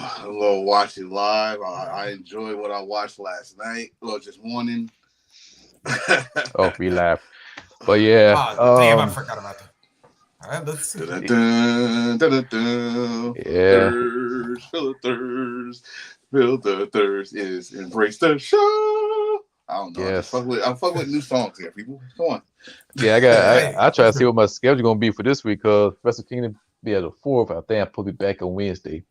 I'm gonna watch it live. I enjoyed what I watched last night or just morning. Oh, we laugh. But yeah, Damn, I forgot about that. All right, let's see. Dun-dun-dun, dun-dun-dun. yeah, Thirst, feel the thirst, feel the thirst is embrace the show. I don't know. yes. I'm fucking with new songs here, people. Come on. Yeah, Hey, I try to that's see good. what my schedule gonna be for this week because Wrestle Kingdom be at the fourth. I think I'm probably back on Wednesday.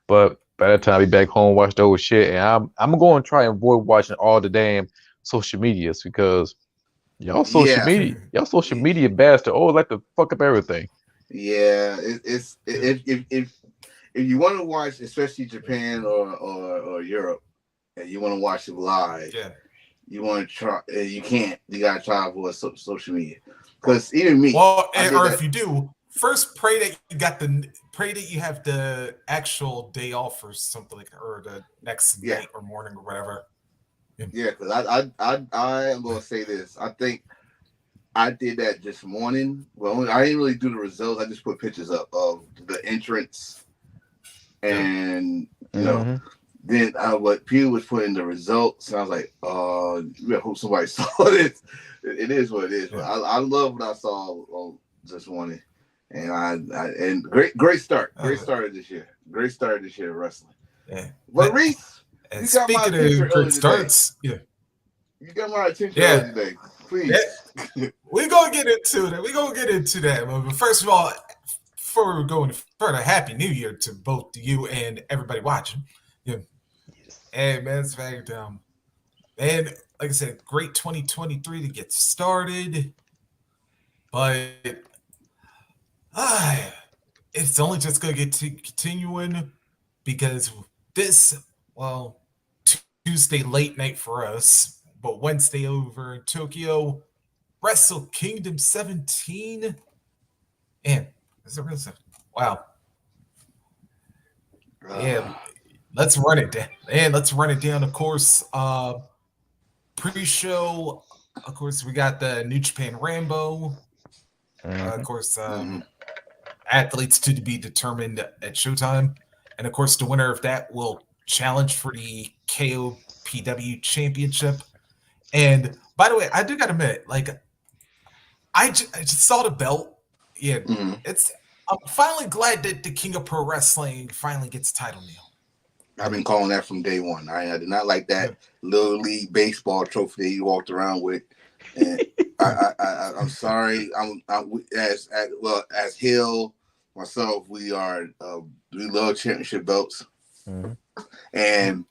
But by that time, I be back home, watch the old shit, and I'm going to try and avoid watching all the damn social medias because Yeah, y'all social media bastard always like to fuck up everything. yeah. If you want to watch, especially Yeah, Japan or Europe, and you want to watch it live, yeah. you want to try. You can't. You gotta try to avoid social media. Because even me, Well, I did or that. if you do, first pray that you have the actual day off or something like, or the next Yeah, night or morning or whatever. Yeah. yeah. Because I am gonna say this. I think I did that this morning. Well, I didn't really do the results. I just put pictures up of the entrance, Yeah. and Hmm. then what Pew was putting the results. And I was like, I hope somebody saw this. It is what it is. But Yeah. I love what I saw this morning, and and great start, great Uh, start of this year, great start of this year of wrestling. yeah. But Reese, And you got my speaking attention of great earlier today. starts, yeah, You got my attention earlier yeah, today. yeah. Please. We're gonna get into that. We're gonna get into that. But first of all, before we go any further, Happy New Year to both you and everybody watching. Yeah. Hey man, it's very and like I said, great 2023 to get started. But ah, it's only just gonna get to continuing because this, well, Tuesday late night for us, but Wednesday over in Tokyo, Wrestle Kingdom 17. And is it really 17? Wow. Yeah, Uh, let's run it down. And let's run it down. Of course, pre-show. Of course, we got the New Japan Rambo. Of Hmm. course, mhm. athletes to be determined at Showtime, and of course, the winner of that will challenge for the KOPW Championship. And by the way, I do got to admit, like I just saw the belt. Yeah, Mhm. it's. I'm finally glad that the King of Pro Wrestling finally gets a title now. I've Yeah, been calling that from day one. I did not like yeah, that little league baseball trophy that he walked around with, and I'm sorry. As well as Hill myself. We love championship belts, Hmm. yeah, and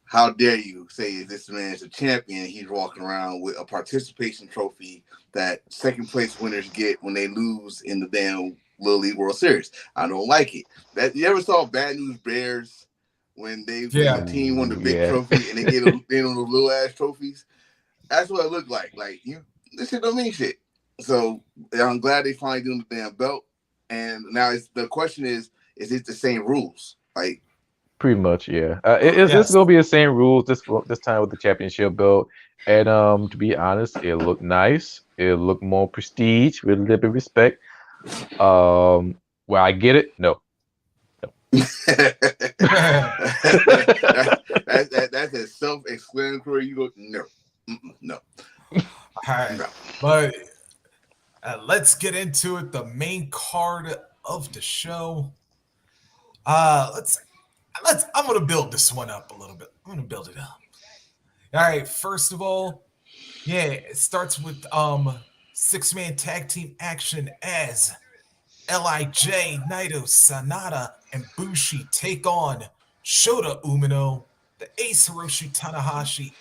how dare you say this man is a champion? He's walking around with a participation trophy that second place winners get when they lose in the damn Little League World Series. I don't like it. That you ever saw Bad News Bears when the yeah. team won the Ooh, big yeah. trophy and they don't those little ass trophies? That's what it looked like. Like this shit don't mean shit. So I'm glad they finally doing the damn belt. And now the question is it the same rules? Like, Pretty much, yeah. It's Yes. gonna be the same rules this time with the championship belt. And to be honest, it looked nice. It looked more prestige with a little bit of respect. Where I get it, no, that, All that's a self-explanatory. You go, no, no, right, no. but let's get into it. The main card of the show. Let's. I'm gonna build this one up a little bit. I'm gonna build it up. All right. First of all, yeah, it starts with 6-man tag team action as Lij, Naito, Sanada, and Bushi take on Shota Umino, the Ace Hiroshi Tanahashi,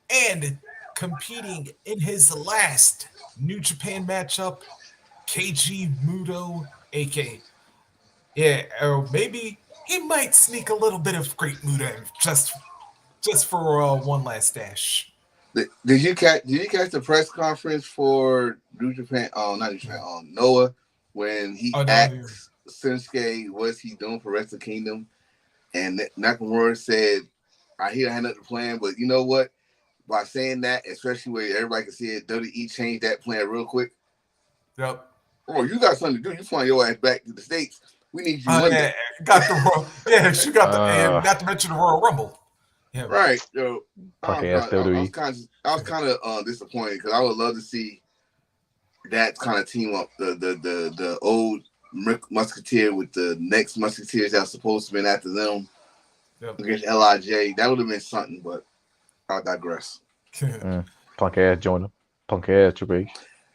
and competing in his last New Japan matchup, Keiji Muto, aka yeah, or maybe he might sneak a little bit of Great Muta in just for one last dash. Did you catch the press conference for New Japan? Oh, not New Japan. Noah when he Oh no, asked Shinsuke what's he doing for Wrestle Kingdom, and Nakamura said, "I hear I had nothing planned, but you know what? By saying that, especially where everybody can see it, WWE changed that plan real quick. yep, Oh, you got something to do. You flying your ass back to the States. We need you Monday. Yeah, got the Royal. Yeah, she got the, and Uh, not to mention the Royal Rumble. Yeah. Right, yo. Punk ass WWE. I was kind of disappointed because I would love to see that kind of team up. The old Musketeer with the next Musketeers that was supposed to be after them Yep. against Lij. That would have been something, but I digress. Punk ass Jonah. Punk ass Triple H.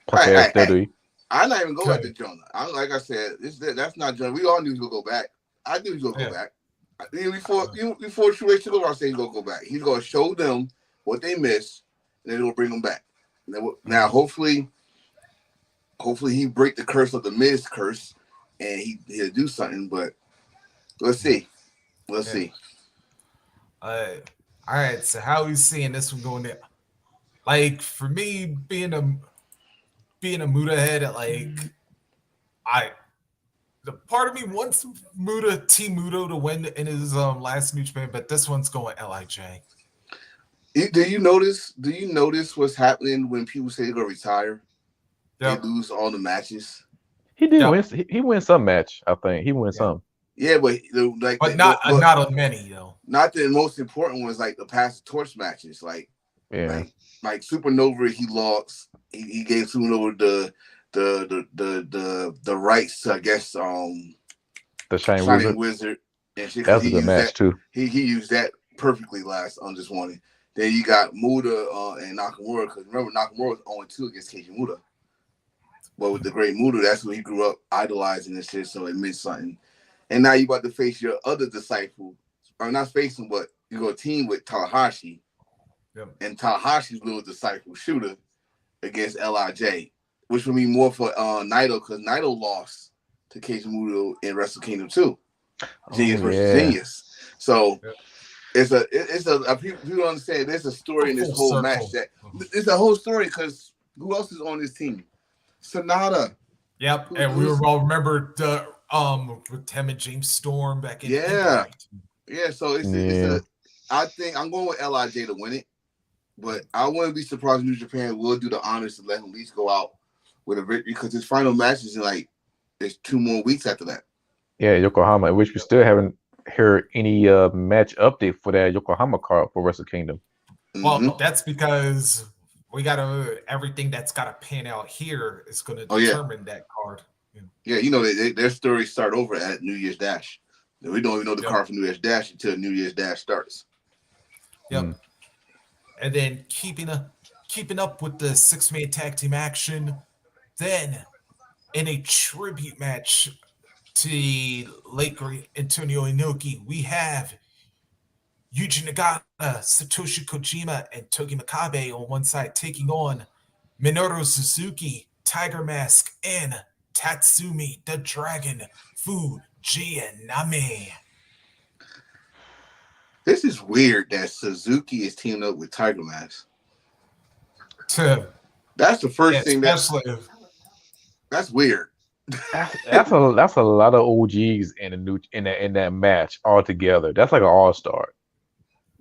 Punk ass Hey, WWE. I'm not even going at the Jonah. Like I said, that's not Jonah. We all knew he was gonna go back. I knew he was gonna go back. Even before Triple H took over, I said he's gonna go back. He's gonna show them what they missed, and then he'll bring them back. Now, hopefully he break the curse of the Miz curse, and he'll do something. But let's see. Let's see. All right. So how are we seeing this one going there? Like for me, being a Muda head, like the part of me wants Team Muda to win in his last New Japan, but this one's going Lij. Do you notice what's happening when people say they're gonna retire? Yep. They lose all the matches. He did win. He wins some match. I think he wins some. Yeah, but not on many though. Not the most important ones, like the pass the torch matches, like Supernova. He lost. He gave Supernova the rights, I guess. The Shining Wizard. And shit, that was a good match too. He used that perfectly last on this one. Then you got Muda and Nakamura, because remember Nakamura was 0-2 against Keiji Muda. But with the great Muda, that's what he grew up idolizing and shit, so it meant something. And now you about to face your other disciple, or not face him, but you go team with Tanahashi, and Tanahashi's little disciple Shooter against Lij, which would be more for Naito, because Naito lost to Keiji Muda in Wrestle Kingdom 2. Genius versus Genius. So it's a people don't understand. There's a story in this whole match that it's a whole story, because who else is on this team? Sonata. Yep, and we all remember the with him and James Storm back in Impact. Yeah. So I think I'm going with Lij to win it, but I wouldn't be surprised if New Japan will do the honors to let him at least go out with a victory, because his final match is there's 2 more weeks after that. Yeah, Yokohama, which we still haven't heard any match update for that Yokohama card for Wrestle Kingdom. Well, that's because we everything that's got to pan out here is going to determine that card. Yeah, their stories start over at New Year's Dash. We don't even know the card for New Year's Dash until New Year's Dash starts. Yep. And then keeping up with the 6-man tag team action. Then in a tribute match to the late great Antonio Inoki, we have Yuji Nagata, Satoshi Kojima, and Togi Makabe on one side taking on Minoru Suzuki, Tiger Mask, and Tatsumi the Dragon Fujinami. This is weird that Suzuki is teaming up with Tiger Mask. That's the first thing that's weird. That's a lot of OGs in that match all together. That's like an all-star.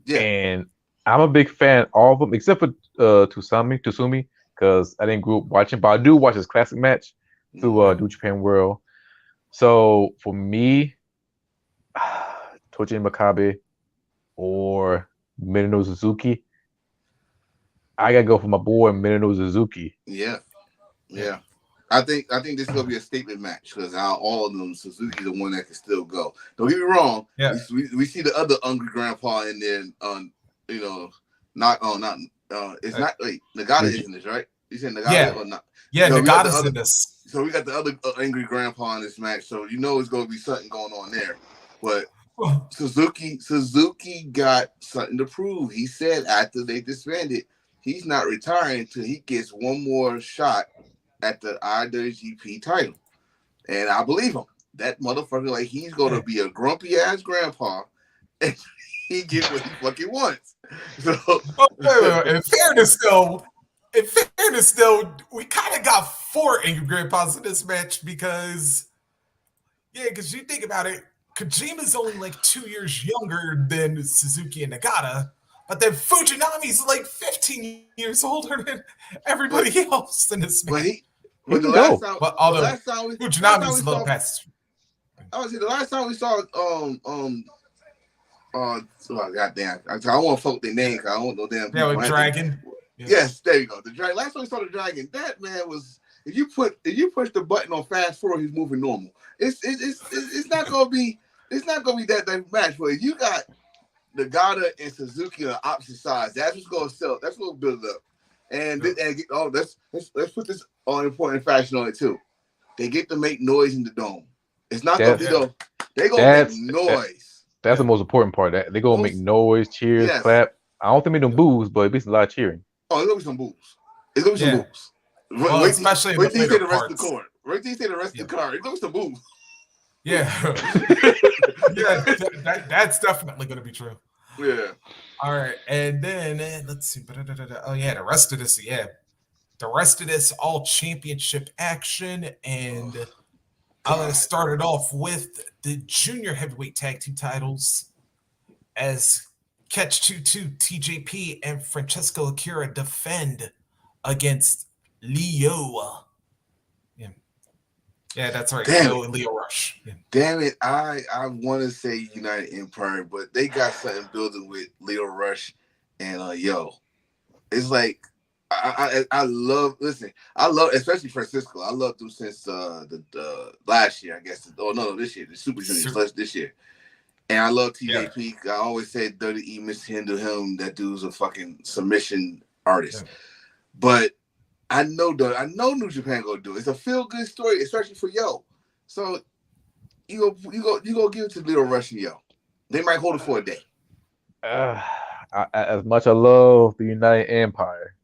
Yeah. And I'm a big fan of all of them, except for Tsumi, because I didn't grow up watching, but I do watch his classic match through New Japan World. So for me, Toji Makabe or Minoru Suzuki, I gotta go for my boy Minoru Suzuki. Yeah. I think this is gonna be a statement match, because out of all of them, Suzuki's the one that can still go. Don't get me wrong. Yeah. We see the other hungry grandpa in there. It's not Nagata isn't this, right? You said Nagata or not? Yeah, Nagata's in this. So we got the other angry grandpa in this match. So it's gonna be something going on there. But Suzuki got something to prove. He said after they disbanded, he's not retiring until he gets one more shot at the IWGP title. And I believe him. That motherfucker, he's gonna be a grumpy ass grandpa, and he gets what he fucking wants. So in fairness though, we kind of got 4 angry grandpas in this match, because you think about it, Kojima's only 2 years younger than Suzuki and Nagata, but then Fujinami's 15 years older than everybody else in this match. Fujinami's a little past. I was the last time we saw goddamn, I don't want to fuck their name because I don't know damn Yeah, people. with Dragon. Yeah. Yes, there you go. The dragon. Last time we saw the dragon, that man was. If you push the button on fast forward, he's moving normal. It's not gonna be that type of match. But if you got Nagata and Suzuki on opposite sides, that's what's gonna sell. That's what's gonna build up. And let's put this on important fashion on it too. They get to make noise in the dome. It's not gonna be though. They gonna make noise. That's the most important part. That they gonna make noise, cheers, clap. I don't think they don't boos, but it's a lot of cheering. Oh, it's gonna be some boos. It's gonna be some boos. Well, especially wait till you say the rest parts. of the card. Wait till you say the rest of the card. It's gonna be some boos. Yeah, that's definitely gonna be true. Yeah. All right, and then let's see. Oh yeah, the rest of this all championship action, and I'm gonna start it off with the junior heavyweight tag team titles as Catch 22 TJP and Francesco Akira defend against Leo. Yeah, that's right. Leo Rush. Yeah. Damn it. I want to say United Empire, but they got something building with Leo Rush and it's like I love especially Francisco. I loved them since the last year, I guess. This year, the Super Juniors this year. And I love TJP. Yeah. I always said WWE mishandled him. That dude's a fucking submission artist. Yeah. But I know New Japan gonna do it. It's a feel good story, especially for So you go give it to Leo Rush and They might hold it for a day. As much I love the United Empire,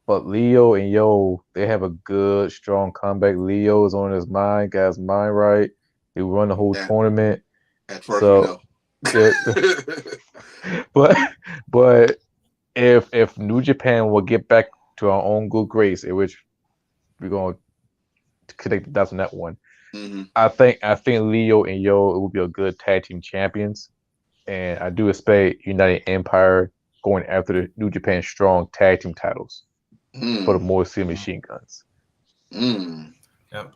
but Leo and they have a good, strong comeback. Leo is on his mind, got his mind right. He run the whole tournament. At first, but if New Japan will get back to our own good grace, in which we're going to connect the dots on that one. I think Leo and it will be a good tag team champions, and I do expect United Empire going after the New Japan Strong tag team titles for the Motor City Machine Guns. Yep.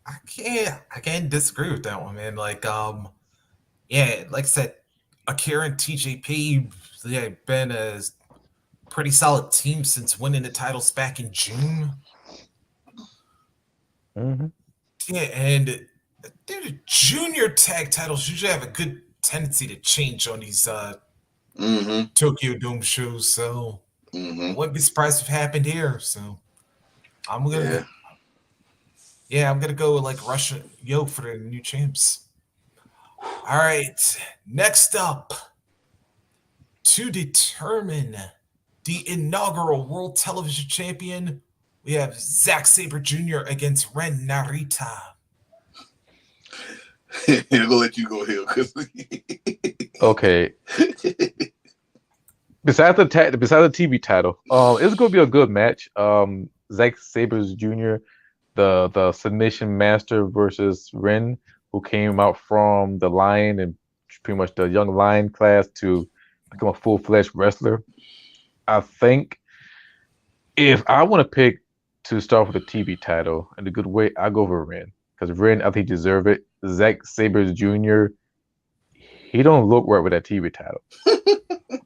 I can't disagree with that one, man. Like I said, Akira and TJP, been a pretty solid team since winning the titles back in June. Yeah, and the junior tag titles usually have a good tendency to change on these Tokyo Dome shows, so I wouldn't be surprised if it happened here. So I'm gonna I'm gonna go with like Russian for the new champs. All right, next up, to determine the inaugural World Television Champion, we have Zack Sabre Jr. against Ren Narita. I'm gonna let you go here. Okay. Besides the TV title, it's gonna be a good match. Zack Sabre Jr., the submission master versus Ren, who came out from the Lion and pretty much the young Lion class to become a full-fledged wrestler. I think if I want to pick to start with the TV title in a good way, I go for Ren, because Ren, I think, deserve it. Zack Sabre Jr., he don't look right with that TV title.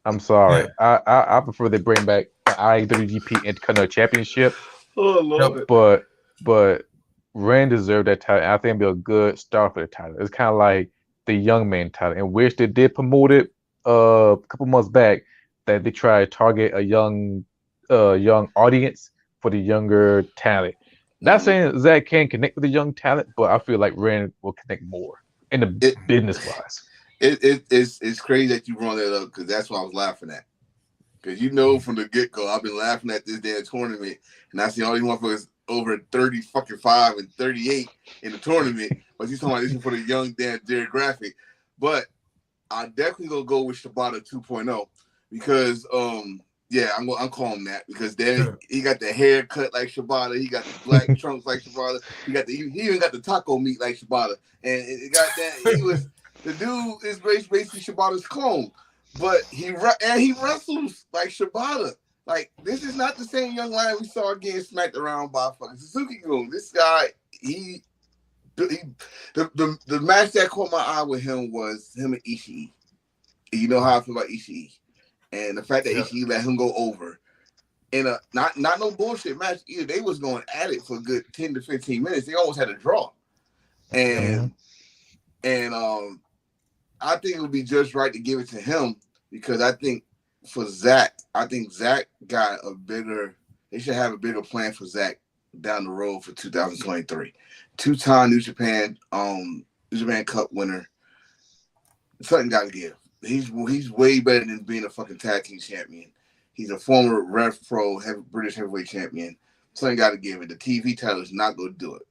I'm sorry. I prefer they bring back the IWGP Intercontinental Championship. Oh, Lord. But Ren deserved that title. I think it'd be a good start for the title. It's kind of like the young man title, in which they did promote it a couple months back, that they try to target a young audience for the younger talent. Not saying Zack can't connect with the young talent, but I feel like Ren will connect more in the business wise. It's crazy that you brought that up, because that's what I was laughing at. Because from the get-go, I've been laughing at this damn tournament, and I see all these motherfuckers over 35 and 38 in the tournament, but you talking about this is for the young damn demographic. But I definitely gonna go with Shibata 2.0 because I'm calling that, because then he got the hair cut like Shibata, he got the black trunks like Shibata, he even got the taco meat like Shibata, and it got that the dude is basically Shibata's clone, but he wrestles like Shibata. Like, this is not the same young lion we saw getting smacked around by fucking Suzuki Gun. This guy, he the match that caught my eye with him was him and Ishii. You know how I feel about Ishii, and the fact that Yep. Ishii let him go over in a not no bullshit match either. They was going at it for a good 10 to 15 minutes. They almost had a draw, and I think it would be just right to give it to him because I think for Zach, Zach got a bigger. They should have a bigger plan for Zach down the road for 2023. Two-time New Japan Cup winner. Something got to give. He's way better than being a fucking tag team champion. He's a former Rev Pro British heavyweight champion. Something got to give it. The TV title is not going to do it.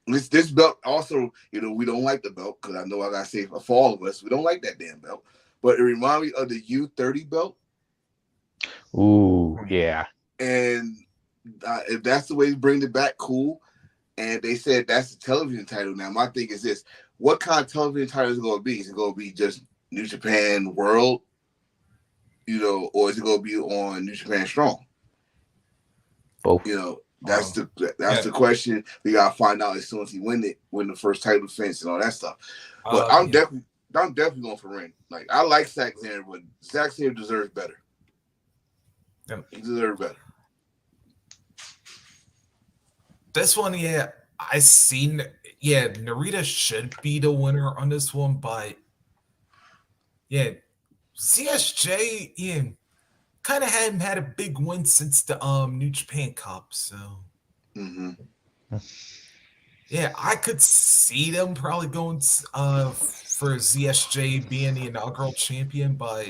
This belt also, we don't like the belt because I know I gotta say for all of us, we don't like that damn belt. But it reminds me of the U30 belt. Ooh, yeah. And if that's the way to bring it back, cool. And they said that's the television title. Now my thing is this: what kind of television title is it going to be? Is it going to be just New Japan World, or is it going to be on New Japan Strong? Both. That's the question we gotta find out as soon as he win the first title defense and all that stuff. But I'm definitely going for ring. Like I like Zack Sabre, but Zack Sabre deserves better. Yep. He deserves better. This one, I seen. Narita should be the winner on this one, but CSJ, kind of hadn't had a big win since the New Japan Cup, so I could see them probably going for ZSJ being the inaugural champion, but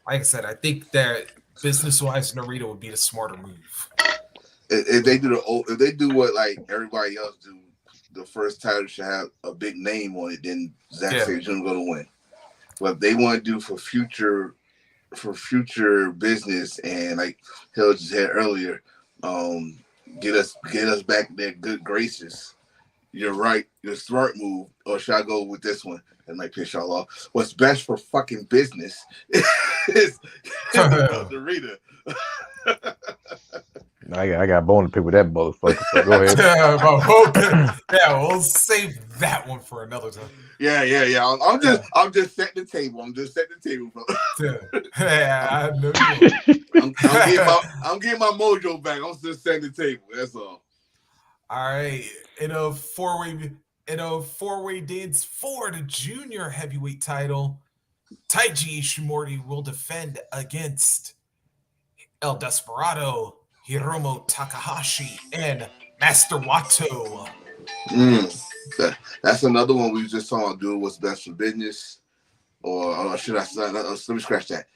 like I said, I think that business-wise, Narita would be the smarter move. If they do what like everybody else do, the first title should have a big name on it. Then Zack Sabre Jr. going to win. But if they want to do for future business and like Hill just said earlier, get us back in their good graces. You're right. Your smart move, or should I go with this one? That might piss y'all off. What's best for fucking business is Narita. I got a bone to pick with that motherfucker. So go ahead. We'll save that one for another time. Yeah. I'm just setting the table. I'm just setting the table, bro. I know you. I'm getting my mojo back. I'm just setting the table. That's all. All right. In a four-way dance for the junior heavyweight title, Taiji Ishimori will defend against El Desperado, Hiromu Takahashi, and Master Wato. That's another one we just saw do what's best for business. Or should I say, let me scratch that.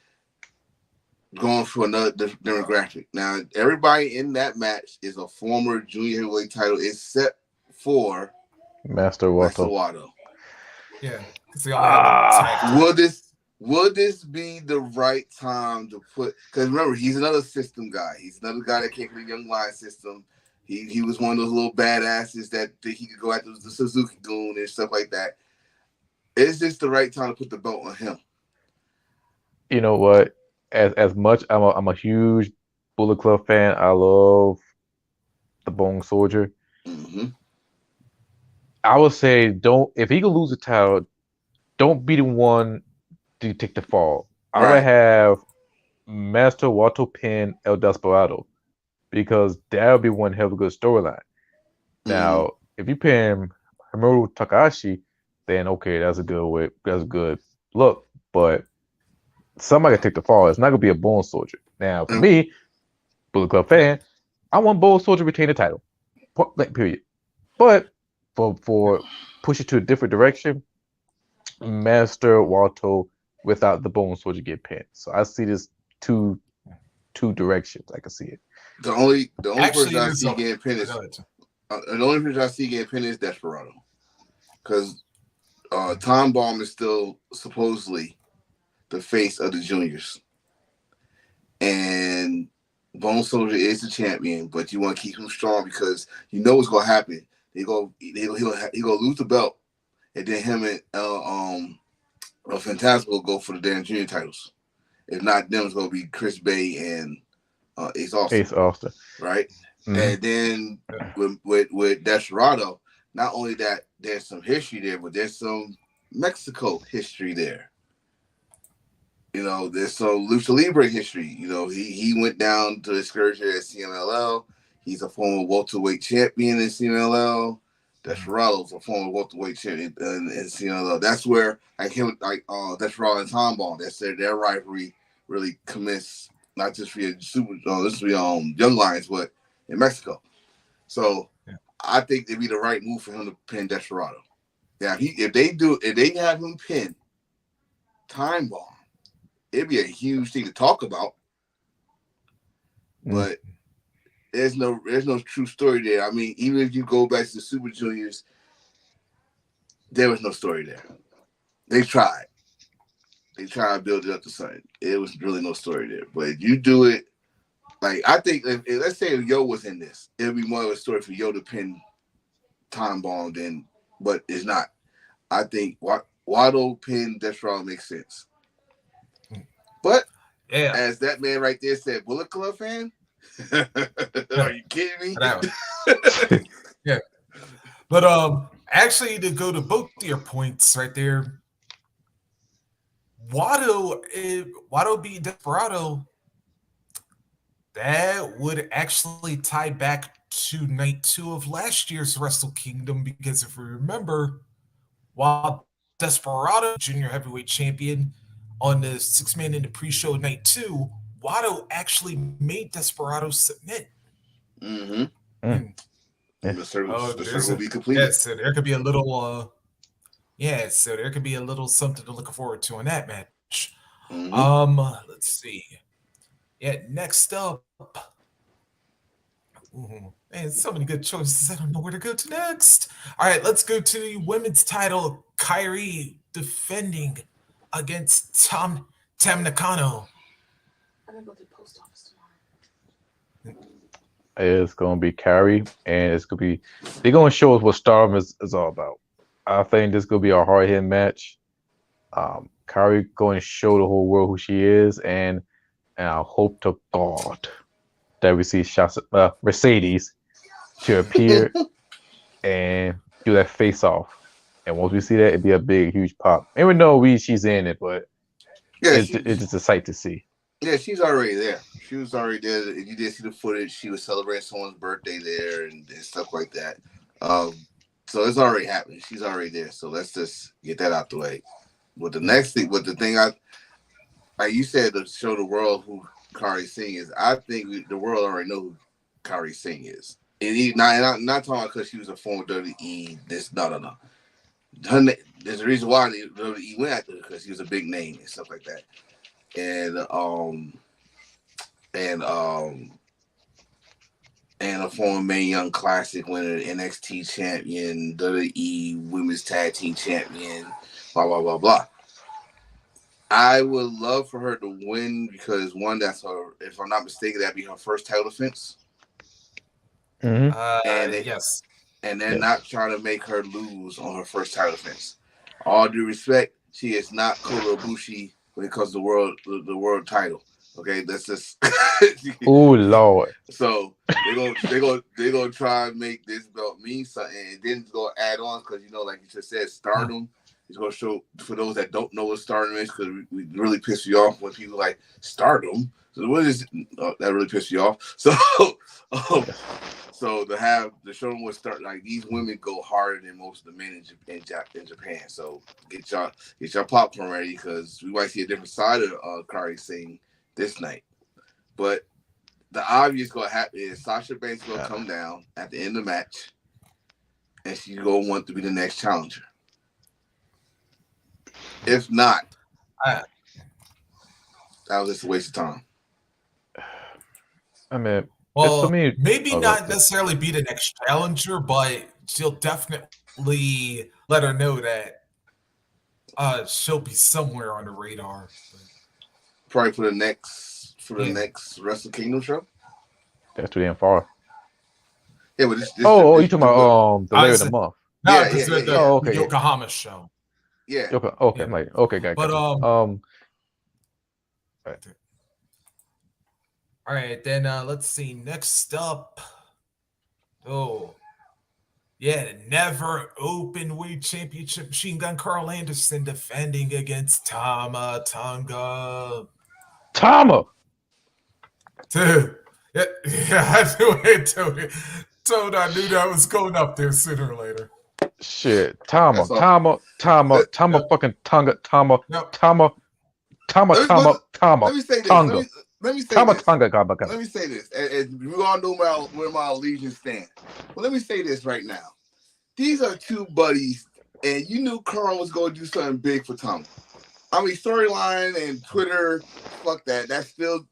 Going for another demographic. Now, everybody in that match is a former junior heavyweight title except for Master Wato. Yeah. Will this be the right time to put? Because remember, he's another system guy. He's another guy that came from the Young Lion system. He was one of those little badasses that he could go after the Suzuki Goon and stuff like that. Is this the right time to put the belt on him? You know what? As much I'm a huge Bullet Club fan. I love the Bone Soldier. Mm-hmm. I would say if he could lose the title, don't be the one to take the fall. I would have Master Wato pin El Desperado because that would be one hell of a good storyline. Now, if you pin Hiromu Takahashi, then okay, that's a good look. But somebody can take the fall. It's not gonna be a Bone Soldier. Now, for me, Bullet Club fan, I want Bone Soldier to retain the title. Period. But for push it to a different direction, Master Wato without the Bone Soldier get pinned. So I see this two directions. I can see it. The only person I see getting pinned is the only person I see getting pinned is Desperado, because Tom Bomb is still supposedly the face of the juniors, and Bone Soldier is the champion, but you want to keep him strong because you know what's gonna happen. He'll lose the belt, and then him and Fantasma will go for the damn junior titles. If not, them it's gonna be Chris Bay and Ace Austin. Ace Austin, right? Mm-hmm. And then with Desperado, not only that there's some history there, but there's some Mexico history there. You know, there's some lucha libre history. You know, he went down to excursion at CMLL. He's a former welterweight champion in CMLL. Desperado's a former welterweight champion in CMLL. That's where Desperado and Tom Ball. That's their rivalry really commenced, not just for this for Young Lions, but in Mexico. So Yeah. I think it'd be the right move for him to pin Desperado. Yeah, if they have him pin Time Bomb, it'd be a huge thing to talk about. Mm. But there's no true story there. I mean, even if you go back to the Super Juniors, there was no story there. They tried. They tried to build it up to something. It was really no story there. But if you do it, like I think, let's say if Yo was in this, it would be more of a story for Yo to pin Time Bomb than, but it's not. I think Waddle pin Desperado makes sense. But Yeah. as that man right there said, Bullet Club fan, are you kidding me? That yeah. But actually, to go to both of your points right there, Watto beat Desperado. That would actually tie back to night 2 of last year's Wrestle Kingdom because if we remember, while Desperado, junior heavyweight champion, on the 6-man in the pre-show night 2, Watto actually made Desperado submit. Mm-hmm. Mm. And, Yeah. The circle will be yeah, completed. so there could be a little so there could be a little something to look forward to in that match. Mm-hmm. Let's see. Yeah, next up. Ooh, man, so many good choices. I don't know where to go to next. All right, let's go to the women's title. Kyrie defending against Tam Nakano. I'm gonna go to the post office tomorrow. It's gonna be Carrie, and it's gonna be they're gonna show us what Stardom is all about. I think this gonna be a hard hitting match. Kyrie going to show the whole world who she is, and I hope to God that we see Mercedes to appear and do that face off. And once we see that, it'd be a big, huge pop. And we know she's in it, but Yeah, it's just a sight to see. yeah, she's already there. She was already there. If you did see the footage, she was celebrating someone's birthday there and stuff like that. Um, so it's already happening. She's already there. So let's just get that out the way. But the next thing, but the thing like you said, to show the world who Kari Singh is, I think the world already know who Kari Singh is. And not talking because she was a former WWE. No. There's a reason why the WWE went after her because she was a big name and stuff like that. And and um and a former Mae Young Classic winner, NXT champion, WWE Women's Tag Team champion, blah blah blah blah. I would love for her to win because one, that's her. If I'm not mistaken, that'd be her first title defense. Mm-hmm. And Yes. and they're Yes. not trying to make her lose on her first title defense. All due respect, she is not Kota Ibushi when it comes to the world title. Okay, that's just Oh Lord. so they're gonna try and make this belt mean something, and then go add on because like you just said, Stardom is gonna show for those that don't know what Stardom is because we really piss you off when people like Stardom. So what is that really piss you off? So um, Yes. so to show them what start like these women go harder than most of the men in Japan. So get your popcorn ready because we might see a different side of Kari Singh this night. But the obvious gonna happen is Sasha Banks gonna come down at the end of the match, and she's gonna want to be the next challenger. If not, I, that was just a waste of time. I mean, it's so well, many. maybe Oh, not necessarily be the next challenger, but she'll definitely let her know that she'll be somewhere on the radar. Probably for the Yeah. next Wrestle Kingdom show. that's too damn far. Yeah, but this You talking about the later of the month? No, Yeah, because yeah, yeah, the yeah. Oh, okay. Yokohama show. Yeah. Okay, okay, Yeah. like okay, got But you. Right. all right, then let's see. Next up, oh Yeah, the never open weight championship. Machine Gun Carl Anderson defending against Tama Tonga. Tama. Dude, yeah, I knew it. Told I knew that was going up there sooner or later. Shit. Tama. That's all. Tama. Tama. Let, Tama. Fucking Tonga. Tama. Yep. Tama. Tama. let, me, Tama. Tama. let me say this. Tonga. Let me say Tama. this. Tonga. Gaba. Gaba. Let me say this. And we all know where my allegiance stand. But let me say this right now. These are two buddies, and you knew Carl was going to do something big for Tom. I mean, storyline and Twitter, fuck that. That's still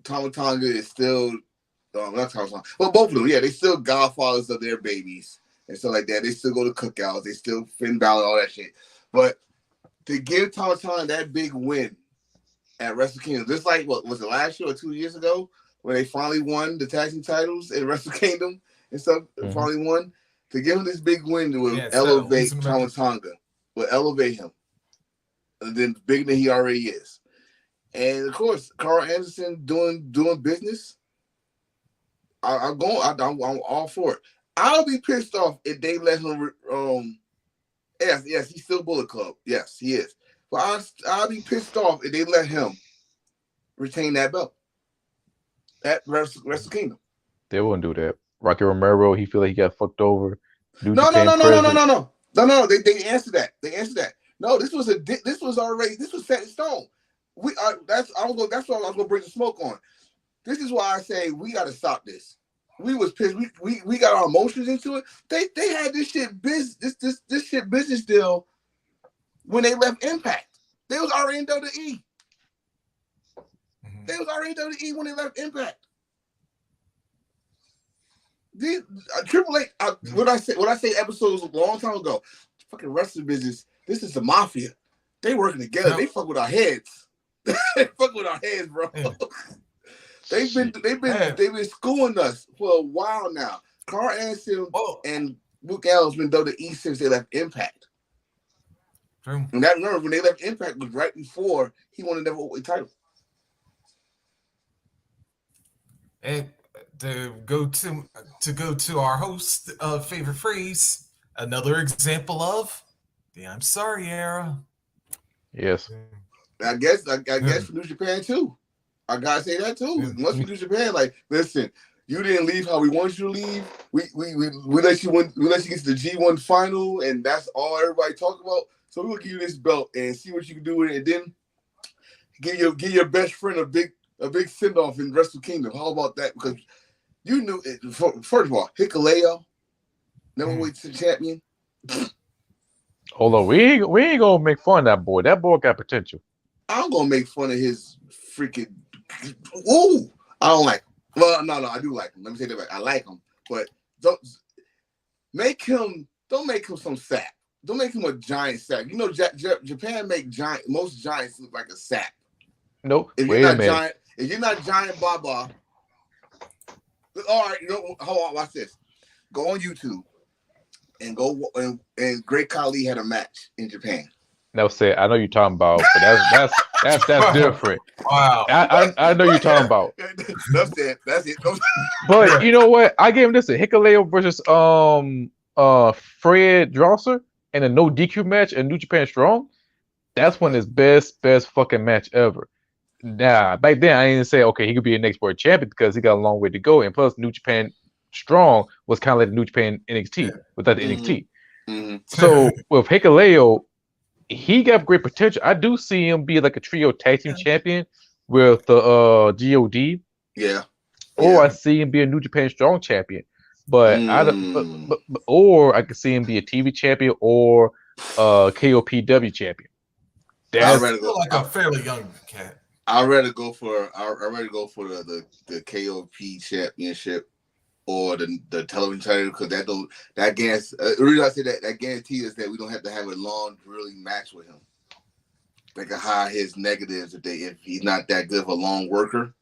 Tama Tonga is still not Tama Tonga, but both of them, yeah, they still godfathers of their babies and stuff like that. They still go to cookouts, they still Finn Balor, all that shit. But to give Tama Tonga that big win at Wrestle Kingdom, just like what was it last year or 2 years ago when they finally won the tag team titles in Wrestle Kingdom and stuff, finally won. To give him this big win will elevate Tama Tonga, will elevate him, and then bigger than he already is. And of course, Carl Anderson doing business. I'm all for it. I'll be pissed off if they let him. Yes, he's still Bullet Club. Yes, he is. But I'll be pissed off if they let him retain that belt at Wrestle Kingdom. They wouldn't do that. Rocky Romero, he feel like he got fucked over. No. They answered that. No, this was set in stone. That's why I was gonna bring the smoke on. This is why I say we gotta stop this. We was pissed. We got our emotions into it. They had this shit business deal when they left Impact. They was already in WWE. They was already in WWE when they left Impact. These Triple H, what I say episodes a long time ago. Fucking wrestling business. This is the mafia. They working together. They fuck with our heads. They fuck with our heads, bro. Yeah. They've been schooling us for a while now. Carl Anderson and Luke Allen's been WWE since they left Impact. True. And that remember when they left Impact was right before he won the Never title. And to go to our host favorite phrase, another example of the I'm sorry era. Yes. I guess for New Japan too. I gotta say that too. It must be New Japan. Like, listen, you didn't leave how we wanted you to leave. We let you win. We let you get to the G1 final, and that's all everybody talk about. So we'll give you this belt and see what you can do with it, and then give your best friend a big send off in Wrestle Kingdom. How about that? Because you knew it. First of all, Hikuleo, never weight champion. Hold on, we ain't gonna make fun of that boy. That boy got potential. I'm gonna make fun of his freaking. Ooh, I don't like him. Well, no, I do like him. Let me say that back. I like him, but don't make him some sap. Don't make him a giant sap. You know, Japan make most giants look like a sap. Nope. If you're not giant Baba, all right. You know, hold on. Watch this. Go on YouTube and and Great Khali had a match in Japan. No, say I know you're talking about, but that's different. Wow. I know you're talking about. That's it. But you know what? I gave him this: Hikuleo versus Fred Drosser in a no DQ match in New Japan Strong. That's one of his best fucking match ever. Nah, back then I didn't say okay he could be a next world champion because he got a long way to go, and plus New Japan Strong was kind of like the New Japan NXT without the NXT. Mm-hmm. So with Hikuleo, he got great potential. I do see him be like a trio tag team champion with the GOD. Yeah. Or I see him be a New Japan Strong champion. But or I could see him be a TV champion or KOPW champion. That's like a fairly young cat. I'd rather go for the KOP championship or the television title because that guarantees the reason I say that guarantee is that we don't have to have a long drilling match with him. They can hide his negatives if he's not that good of a long worker.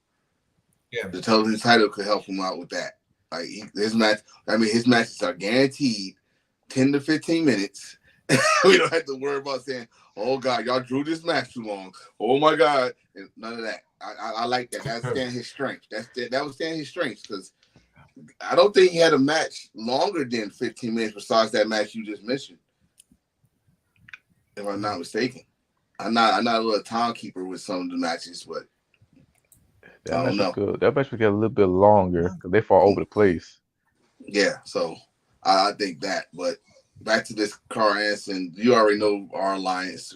Yeah, the television title could help him out with that. Like his matches are guaranteed 10 to 15 minutes. We don't have to worry about saying, "Oh God, y'all drew this match too long." Oh my God, and none of that. I like that. That's standing his strength. That was standing his strength because I don't think he had a match longer than 15 minutes besides that match you just mentioned. If I'm not mistaken. I'm not a little timekeeper with some of the matches, but That I match don't was know. good. That match was get a little bit longer because they fought over the place. Yeah, so I think that. But back to this Carl Anderson, you already know our alliance.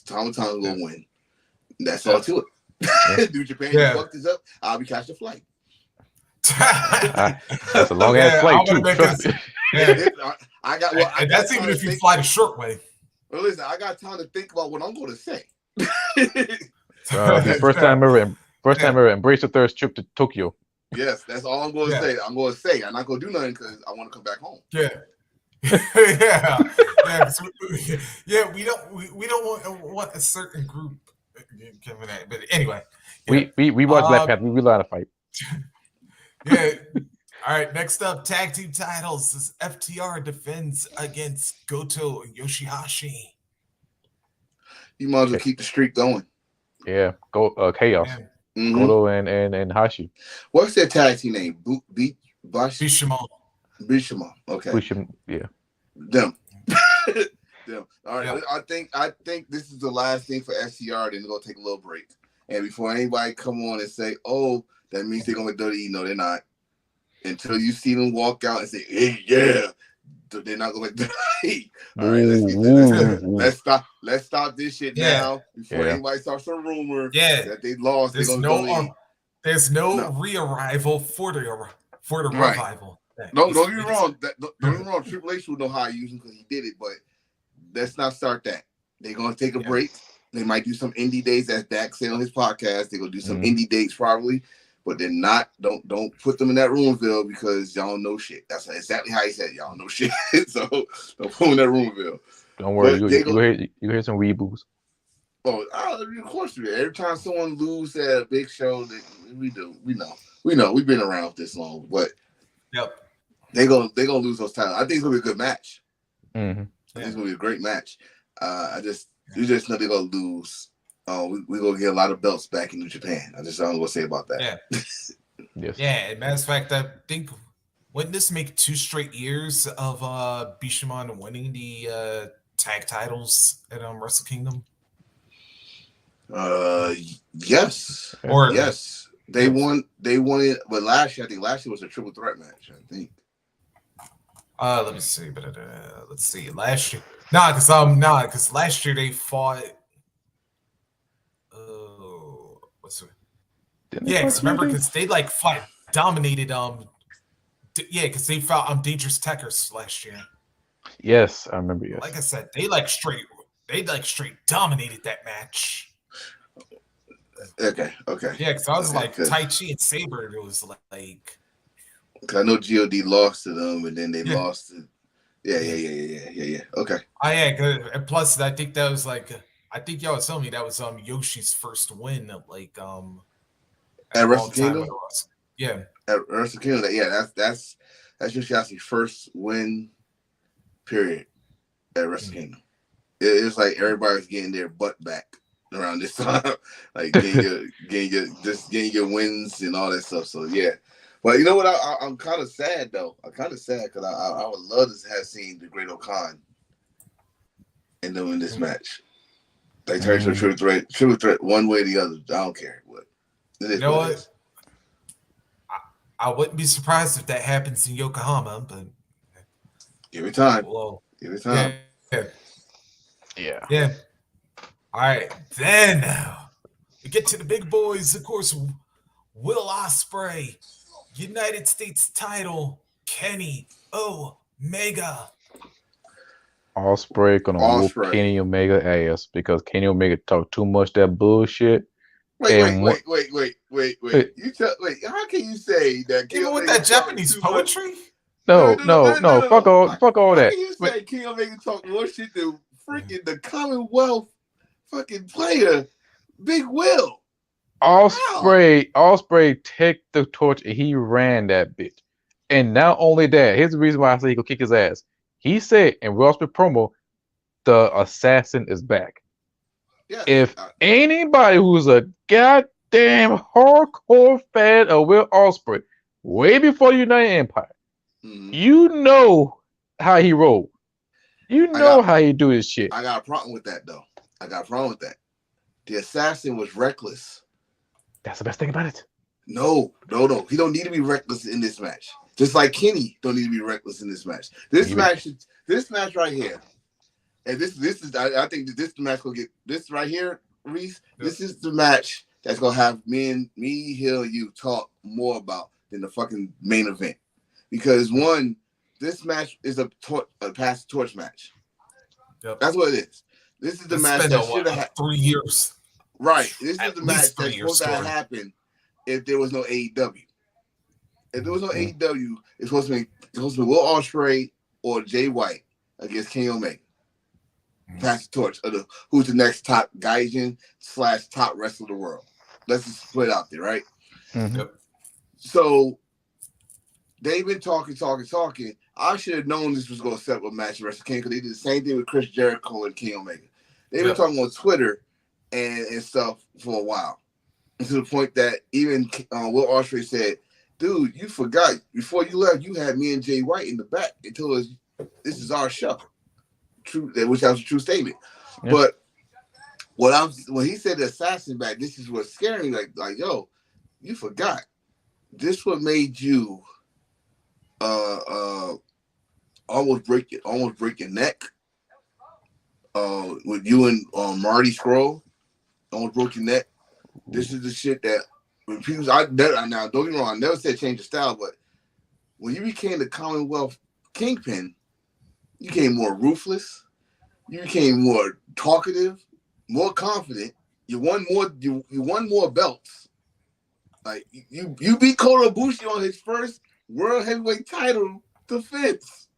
Tom will win. That's all to it. New Japan, you fucked this up. I'll be catching a flight. That's a long ass flight too. Trust me. I got well. And that's even if you fly the short way. Well, listen, I got time to think about what I'm going to say. First time ever embrace the third trip to Tokyo. Yes, that's all I'm going to say. I'm going to say. I'm not going to do nothing because I want to come back home. Yeah. Yeah. We don't want a certain group giving that. But anyway, we watched Black Panther. We learned to fight. Yeah. All right. Next up, tag team titles is FTR defends against Goto and Yoshihashi. You might as well keep the streak going. Yeah. Chaos. Mm-hmm. Goto and Hashi. What's their tag team name? Bishima. Okay. Yeah. Them. Them. All right. Yep. I think this is the last thing for FTR. Then they're gonna take a little break. And before anybody come on and say, "Oh, that means they're gonna do it," no, they're not. Until you see them walk out and say, "Hey, yeah," they're not gonna do it. All right, let's stop this shit now before anybody starts a rumor that they lost. There's no re-arrival for the revival. Don't get me wrong. Don't get me wrong. Triple H would know how I use him because he did it, but let's not start that. They're gonna take a break. They might do some indie days, as Dak said on his podcast. They're gonna do some indie dates probably, but they're not. Don't put them in that roomville because y'all don't know shit. That's exactly how he said it. Y'all don't know shit. So don't put them in that roomville. Don't worry, you hear some reboos. Oh, of course we do. Every time someone loses at a big show, we do. We know. We've been around this long, but they're gonna lose those titles. I think it's gonna be a good match. Mm-hmm. I think it's gonna be a great match. You just know they're gonna lose. We're gonna get a lot of belts back in New Japan. I just don't know what to say about that. Yeah. Yes. Yeah, matter of fact, I think wouldn't this make 2 straight years of Bishamon winning the tag titles at Wrestle Kingdom? Yes. Yes. They won it, but last year was a triple threat match, I think. Let me see. Let's see. Last year. Because last year they fought. What's it? Yeah, because remember, because they dominated. Because they fought Dangerous Tekkers last year. Yes, I remember. Yes. Like I said, they straight dominated that match. Okay. Yeah, because I was Tai Chi and Saber. It was like. Cause I know God lost to them, and then they lost to. Yeah. Okay. Oh yeah, and plus I think that was I think y'all was telling me that was Yoshi's first win at Wrestle Kingdom. Yeah. At Wrestle Kingdom, that's Yoshi's first win. Period. At Wrestle Kingdom, it's like everybody's getting their butt back around this time, like getting your wins and all that stuff. So yeah. But you know what? I'm kind of sad though. I'm kind of sad because I would love to have seen the Great O'Khan and them in this match. They turn to a triple threat, one way or the other. I don't care what. You know what? I wouldn't be surprised if that happens in Yokohama, but give it time. Give it time. Yeah. All right, then we get to the big boys. Of course, Will Ospreay. United States title, Kenny Omega. Ospreay gonna whoop Kenny Omega ass because Kenny Omega talked too much that bullshit. Wait. You how can you say that? Even with that Japanese poetry? No. Fuck all that. How can you say Kenny Omega talk more shit than freaking the Commonwealth fucking player, Big Will? Ospreay took the torch and he ran that bitch. And not only that, here's the reason why I say he could kick his ass. He said in Will Ospreay promo, the assassin is back. Yeah, if anybody who's a goddamn hardcore fan of Will Ospreay way before the United Empire. Mhm. You know how he rolled. You I know got how he do his shit. I got a problem with that though. I got a problem with that. The assassin was reckless. That's the best thing about it. No. He don't need to be reckless in this match. Just like Kenny don't need to be reckless in this match. This match right here, and this is I think that this match will get this right here, Reese. Yep. This is the match that's gonna have me, Hill, you talk more about than the fucking main event. Because one, this match is a pass the torch match. Yep. That's what it is. This is the It's match been that should have 3 years. right. This is At the least match 3 that's years supposed to story. happen if there was no AEW. If there was no Mhm. AEW, it's supposed to be Will Ospreay or Jay White against Kenny Omega. Pass the torch of who's the next top Gaijin / top wrestler of the world. Let's just put it out there, right? Mhm. Yep. So they've been talking. I should have known this was going to set up a match in Wrestle King because they did the same thing with Chris Jericho and Kenny Omega. They've been talking on Twitter and stuff for a while. And to the point that even Will Ospreay said, dude, you forgot. Before you left, you had me and Jay White in the back and told us this is our show. True, which was a true statement. Yeah. But when he said the assassin back, this is what scared me. Like, yo, you forgot. This what made you almost break your neck. With you and Marty Scroll, almost broke your neck. This is the shit that when people now don't get me wrong, I never said change your style, but when you became the Commonwealth Kingpin, you became more ruthless, you became more talkative, more confident, you won more belts. Like you beat Kota Ibushi on his first world heavyweight title defense.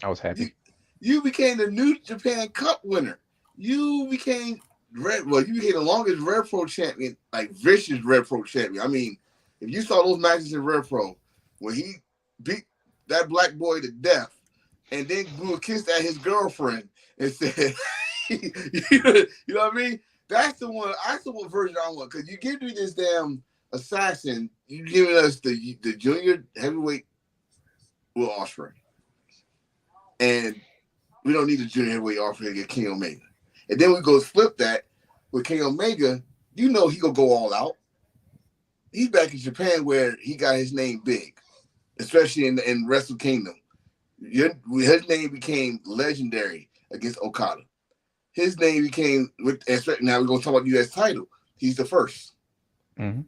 I was happy. You became the New Japan Cup winner. You became the longest Red Pro champion, like vicious Red Pro champion. I mean, if you saw those matches in Red Pro, when he beat that black boy to death and then blew a kiss at his girlfriend and said, you know what I mean? That's the one version I want. Because you give me this damn assassin, you giving us the junior heavyweight Will Ospreay. And we don't need a junior heavyweight Ospreay to get King Omega. And then we go flip that with King Omega. You know he gonna go all out. He's back in Japan where he got his name big, especially in Wrestle Kingdom. His name became legendary against Okada. His name became now we're gonna talk about the U.S. title. He's the first. Mm-hmm.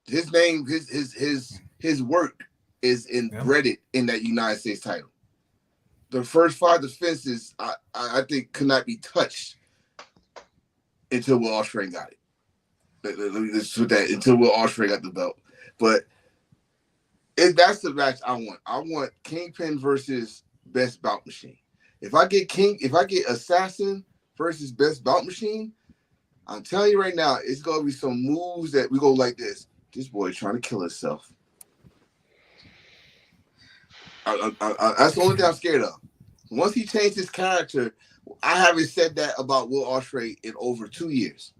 His name, his work is embedded in that United States title. The first 5 defenses, I think, could not be touched until Will Ospreay got it. Let me just put that until Will Ospreay got the belt. But that's the match I want. I want Kingpin versus Best Bout Machine. If I get Assassin versus Best Bout Machine, I'm telling you right now, it's gonna be some moves that we go like this. This boy trying to kill himself. That's the only thing I'm scared of. Once he changed his character, I haven't said that about Will Ospreay in over 2 years.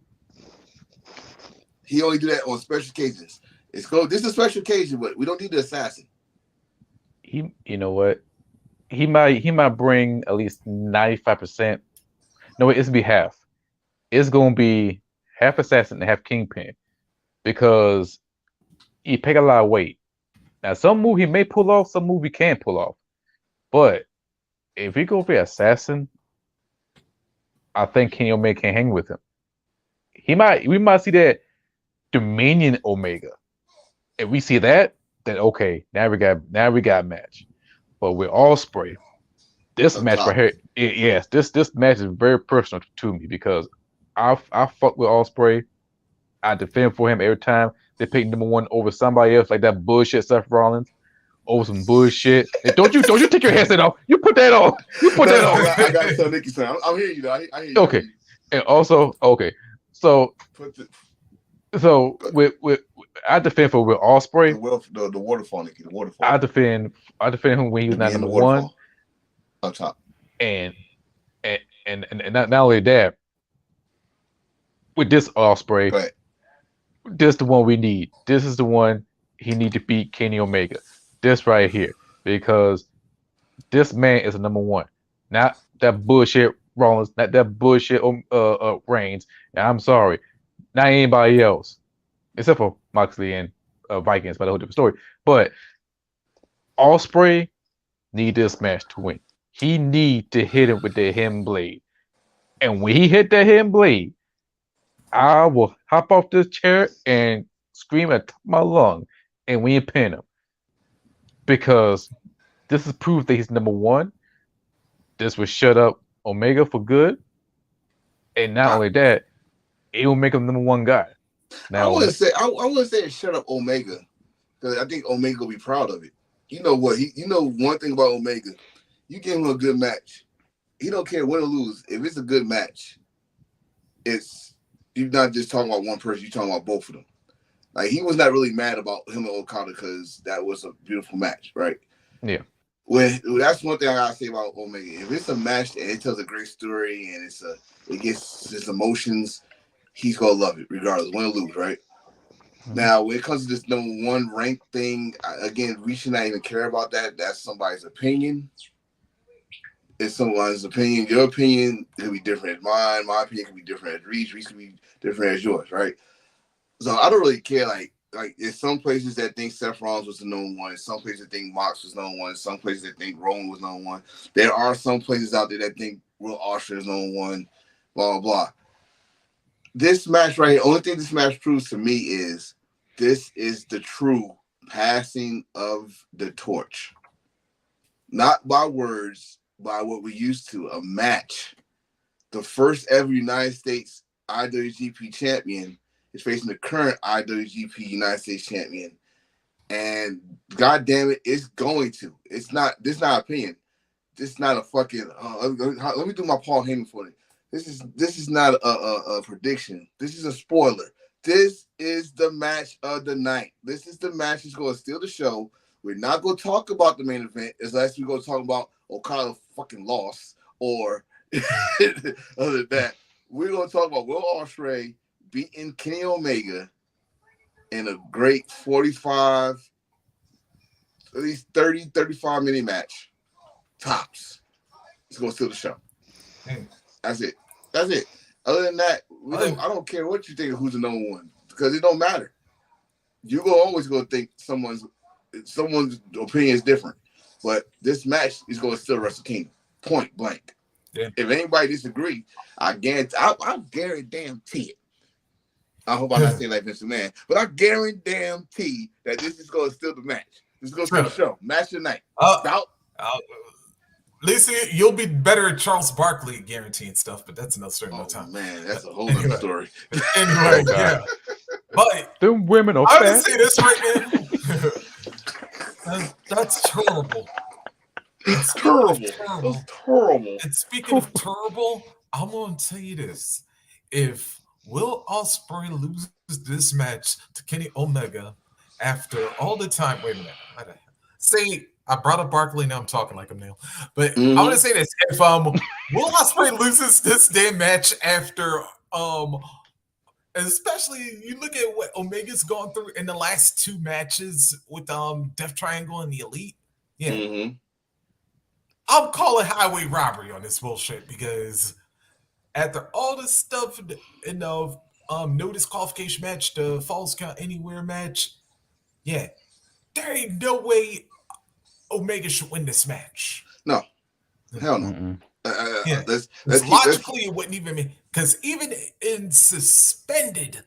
He only do that on special occasions. This is a special occasion, but we don't need the assassin. You know what? He might bring at least 95%. No, it's gonna be half. It's gonna be half assassin and half kingpin because he pick a lot of weight. Now, some move he may pull off, some move he can't pull off. But if we go for assassin, I think Kenny Omega can hang with him. We might see that Dominion Omega. If we see that, then okay, now we got a match. But with Ospreay, this match right here, yes, this match is very personal to me because I fuck with Ospreay. I defend for him every time they pick #1 over somebody else, like that bullshit Seth Rollins. Over some bullshit. And don't you take your headset off. You put that on. I got to tell Nikki something. I'm hearing you though. I hear you. Okay. And also, okay. So with I defend for Will Ospreay. The waterfall, Nikki. The waterfall. I defend him when he was not #1. Up top. And not only that, with this Ospreay, this is the one we need. This is the one he need to beat Kenny Omega. This right here, because this man is a number one. Not that bullshit Rollins, not that bullshit Reigns. And I'm sorry, not anybody else except for Moxley and Vikings, but a whole different story. But Osprey need this match to win. He need to hit him with the hidden blade, and when he hit that hidden blade, I will hop off this chair and scream at the top of my lung, and we pin him because this is proof that he's number one. This will shut up Omega for good, and not only that, it will make him number one guy. I Now, wouldn't say shut up Omega, because I think Omega will be proud of it. You know what? You know one thing about Omega. You give him a good match. He don't care win or lose. If it's a good match, you're not just talking about one person. You're talking about both of them. Like, he was not really mad about him and Okada because that was a beautiful match, right? yeah. That's one thing I gotta say about Omega. If it's a match and it tells a great story and it gets his emotions, he's gonna love it regardless, win or lose, right? Mm-hmm. Now, when it comes to this number one rank thing, again, we should not even care about that. That's somebody's opinion. It's someone's opinion. Your opinion could be different as mine. My opinion could be different as Reese. Reese could be different as yours, right? So I don't really care. Like there's some places that think Seth Rollins was the number one. Some places that think Mox was number one. Some places that think Roman was number one. There are some places out there that think Will Ospreay is number one. Blah blah blah. This match right here, only thing this match proves to me is this is the true passing of the torch. Not by words, by what we used to, a match. The first ever United States IWGP champion is facing the current IWGP United States champion. And God damn it, it's going to. It's not, this is not opinion. This is not a fucking, let me do my Paul Heyman for it. This is not a prediction. This is a spoiler. This is the match of the night. This is the match that's going to steal the show. We're not going to talk about the main event unless we're going to talk about Okada fucking lost or other than that. We're going to talk about Will Ospreay beating Kenny Omega in a great 45, at least 30, 35 minute match. Tops. It's going to steal the show. That's it. Other than that, I don't care what you think of who's the number one because it don't matter. You're always going to think someone's opinion is different. But this match is going to steal Wrestle Kingdom. Point blank. Yeah. If anybody disagree, I guarantee it. I hope I'm not saying like Vince McMahon, but I guarantee that this is going to steal the match. This is going to steal the show. Match of the night. Listen, you'll be better at Charles Barkley guaranteeing stuff, but that's another story. No time. Man, that's a whole other story. Anyway, yeah. But them women are I'm going to say this right now. That's terrible. It's terrible. It's terrible. And speaking of terrible, I'm going to tell you this. If Will Ospreay loses this match to Kenny Omega after all the time, wait a minute. Say, I brought up Barkley, now I'm talking like him now. But I'm going to say this. If Will Ospreay loses this damn match after, especially you look at what Omega's gone through in the last two matches with Death Triangle and the Elite. Yeah. Mm-hmm. I'm calling highway robbery on this bullshit because after all this stuff in the no disqualification match, the Falls Count Anywhere match, yeah, there ain't no way Omega should win this match. No. Hell no. Logically, it wouldn't even mean, because even in suspended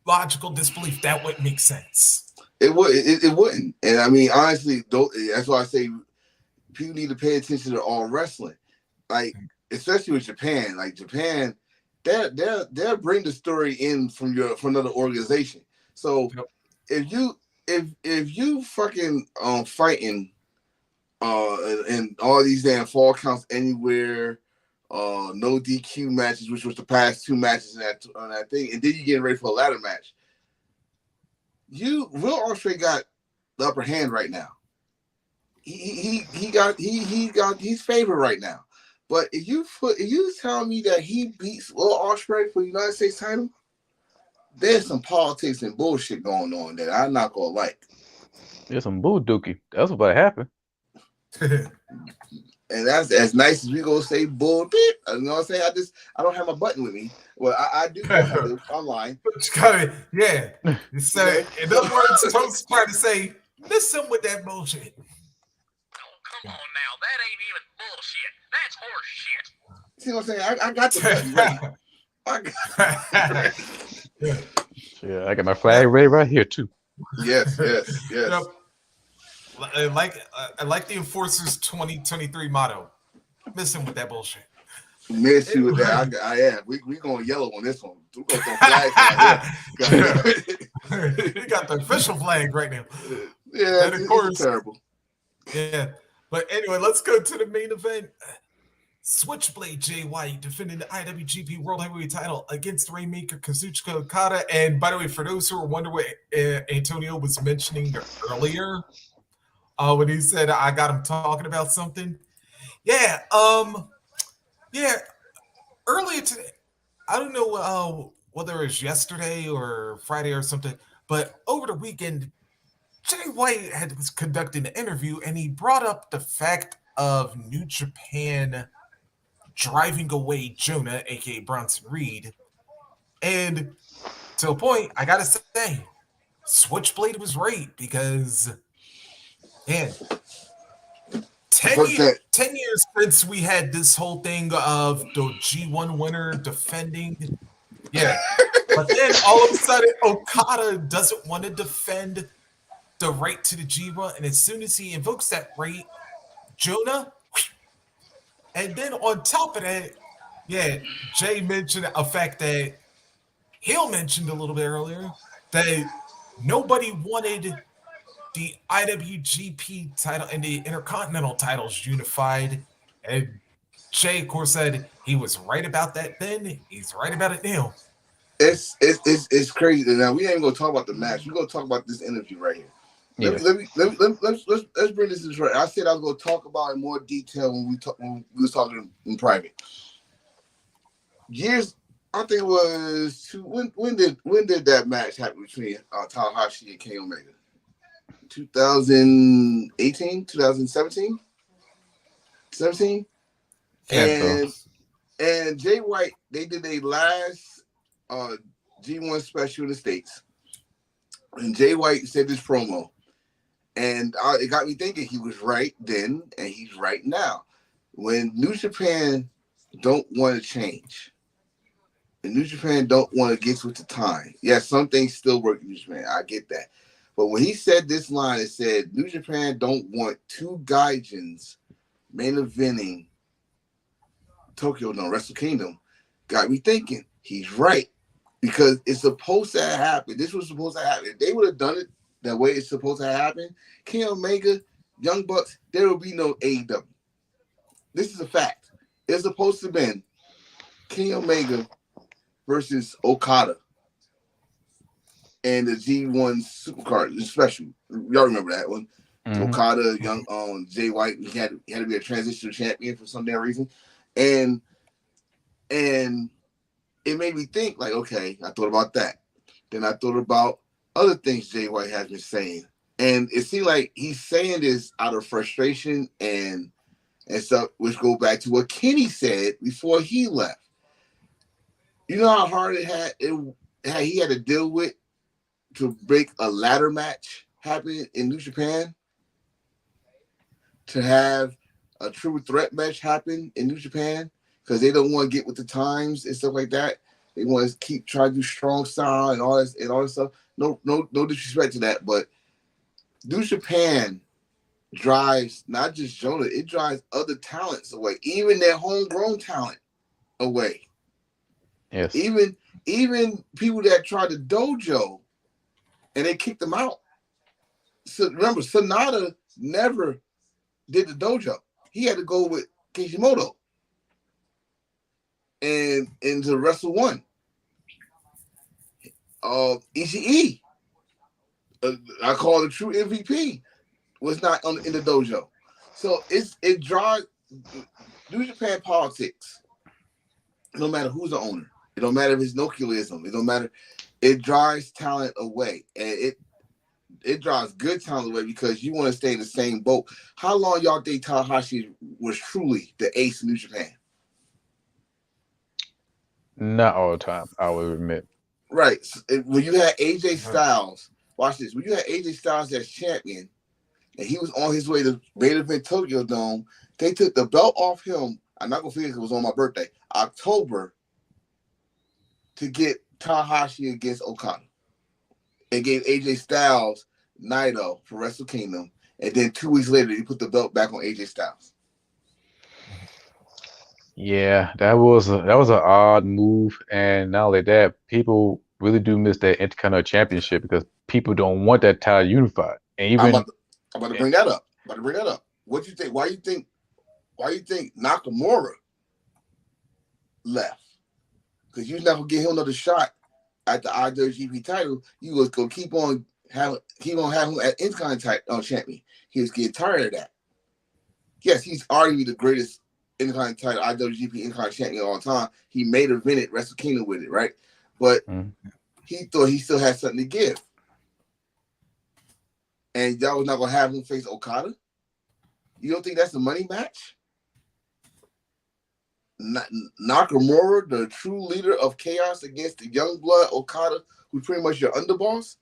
logical disbelief, that wouldn't make sense. It wouldn't. And I mean, honestly, that's why I say people need to pay attention to all wrestling. Like, especially with Japan. Like, Japan, they'll bring the story in from another organization. So if you fucking fighting and all these damn fall counts anywhere, no DQ matches, which was the past two matches on that thing, and then you getting ready for a ladder match. Will Ospreay got the upper hand right now. He got his favor right now. But if you tell me that he beats Will Ospreay for the United States title, there's some politics and bullshit going on that I'm not gonna like. There's some boo dookie. That's what happened. And that's as nice as we gonna say bull beep. You know what I'm saying? I don't have my button with me. Well, I do have it online. Yeah. So, in other words, Toast's trying to say, miss him with that bullshit. Oh, come on now. That ain't even bullshit. That's horse shit. See what I'm saying? I got the button ready. Yeah, I got my flag ready right here too. Yes. Yep. I like the Enforcers 2023 motto. Miss him with that bullshit. Miss you with that. I am. We going yellow on this one. We gonna throw flags right here. You got the official flag right now. Yeah, of course. It's terrible. Yeah. But anyway, let's go to the main event. Switchblade Jay White defending the IWGP World Heavyweight title against Rainmaker Kazuchika Okada. And by the way, for those who are wondering what Antonio was mentioning earlier, when he said I got him talking about something. Yeah, earlier today, I don't know whether it was yesterday or Friday or something, but over the weekend, Jay White was conducting an interview and he brought up the fact of New Japan driving away Jonah, aka Bronson Reed. And to a point, I gotta say, Switchblade was right because, man, 10 years since we had this whole thing of the G1 winner defending. Yeah. But then all of a sudden, Okada doesn't want to defend the right to the G1. And as soon as he invokes that right, Jonah. And then on top of that, yeah, Jay mentioned a fact that Hill mentioned a little bit earlier that nobody wanted the IWGP title and the Intercontinental titles unified. And Jay, of course, said he was right about that then. He's right about it now. It's crazy. Now we ain't gonna talk about the match. We're gonna talk about this interview right here. Let's bring this in right. I said I was gonna talk about it in more detail when we was talking in private. Years, I think it was when did that match happen between Tanahashi and Kenny Omega? 2018, 2017? 17? And Jay White, they did a last G1 special in the States. And Jay White said this promo. And it got me thinking he was right then and he's right now. When New Japan don't want to change, and New Japan don't want to get with the time. Yes, some things still work in New Japan. I get that. But when he said this line, it said, New Japan don't want two Gaijins main eventing Tokyo no Wrestle Kingdom, got me thinking he's right. Because it's supposed to happen. This was supposed to happen. If they would have done it the way it's supposed to happen, Kenny Omega, Young Bucks, there will be no AEW. This is a fact. It's supposed to have been Kenny Omega versus Okada and the G1 Supercard special. Y'all remember that one? Mm-hmm. Okada, young Jay White, he had to be a transitional champion for some damn reason, and it made me think like, okay, I thought about that. Then I thought about other things Jay White has been saying, and it seemed like he's saying this out of frustration and stuff, which go back to what Kenny said before he left. You know how hard he had to deal with to break a ladder match happen in New Japan, to have a true threat match happen in New Japan, because they don't want to get with the times and stuff like that. They want to keep trying to do strong style and all this stuff. No disrespect to that, but New Japan drives not just Jonah, it drives other talents away, even their homegrown talent away. Yes. Even people that tried to dojo and they kicked them out. So remember, Sonata never did the dojo. He had to go with Kishimoto and into Wrestle One. Ishii, I call the true MVP, was not in the dojo. So it drives New Japan politics, no matter who's the owner. It don't matter if it's noculism. It don't matter. It drives talent away, and it drives good talent away because you want to stay in the same boat. How long y'all think Tanahashi was truly the ace in New Japan? Not all the time, I will admit. Right. When you had AJ Styles, watch this. When you had AJ Styles as champion, and he was on his way to main event Tokyo Dome, they took the belt off him. I'm not gonna forget it was on my birthday, October, to get Tanahashi against Okada, and gave AJ Styles Naito for Wrestle Kingdom, and then 2 weeks later he put the belt back on AJ Styles. Yeah, that was an odd move, and not only that, people really do miss that Intercontinental Championship because people don't want that title unified. And I'm even about to bring that up. What do you think? Why you think Nakamura left? Because you're not gonna get him another shot at the IWGP title. You was gonna keep on having him at Intercontinental champion. He was getting tired of that. Yes, he's arguably the greatest Intercontinental IWGP Intercontinental champion of all time. He made a minute Wrestle Kingdom with it, right? But he thought he still had something to give. And y'all was not gonna have him face Okada? You don't think that's a money match? Nakamura, the true leader of chaos against the young blood Okada, who's pretty much your underboss?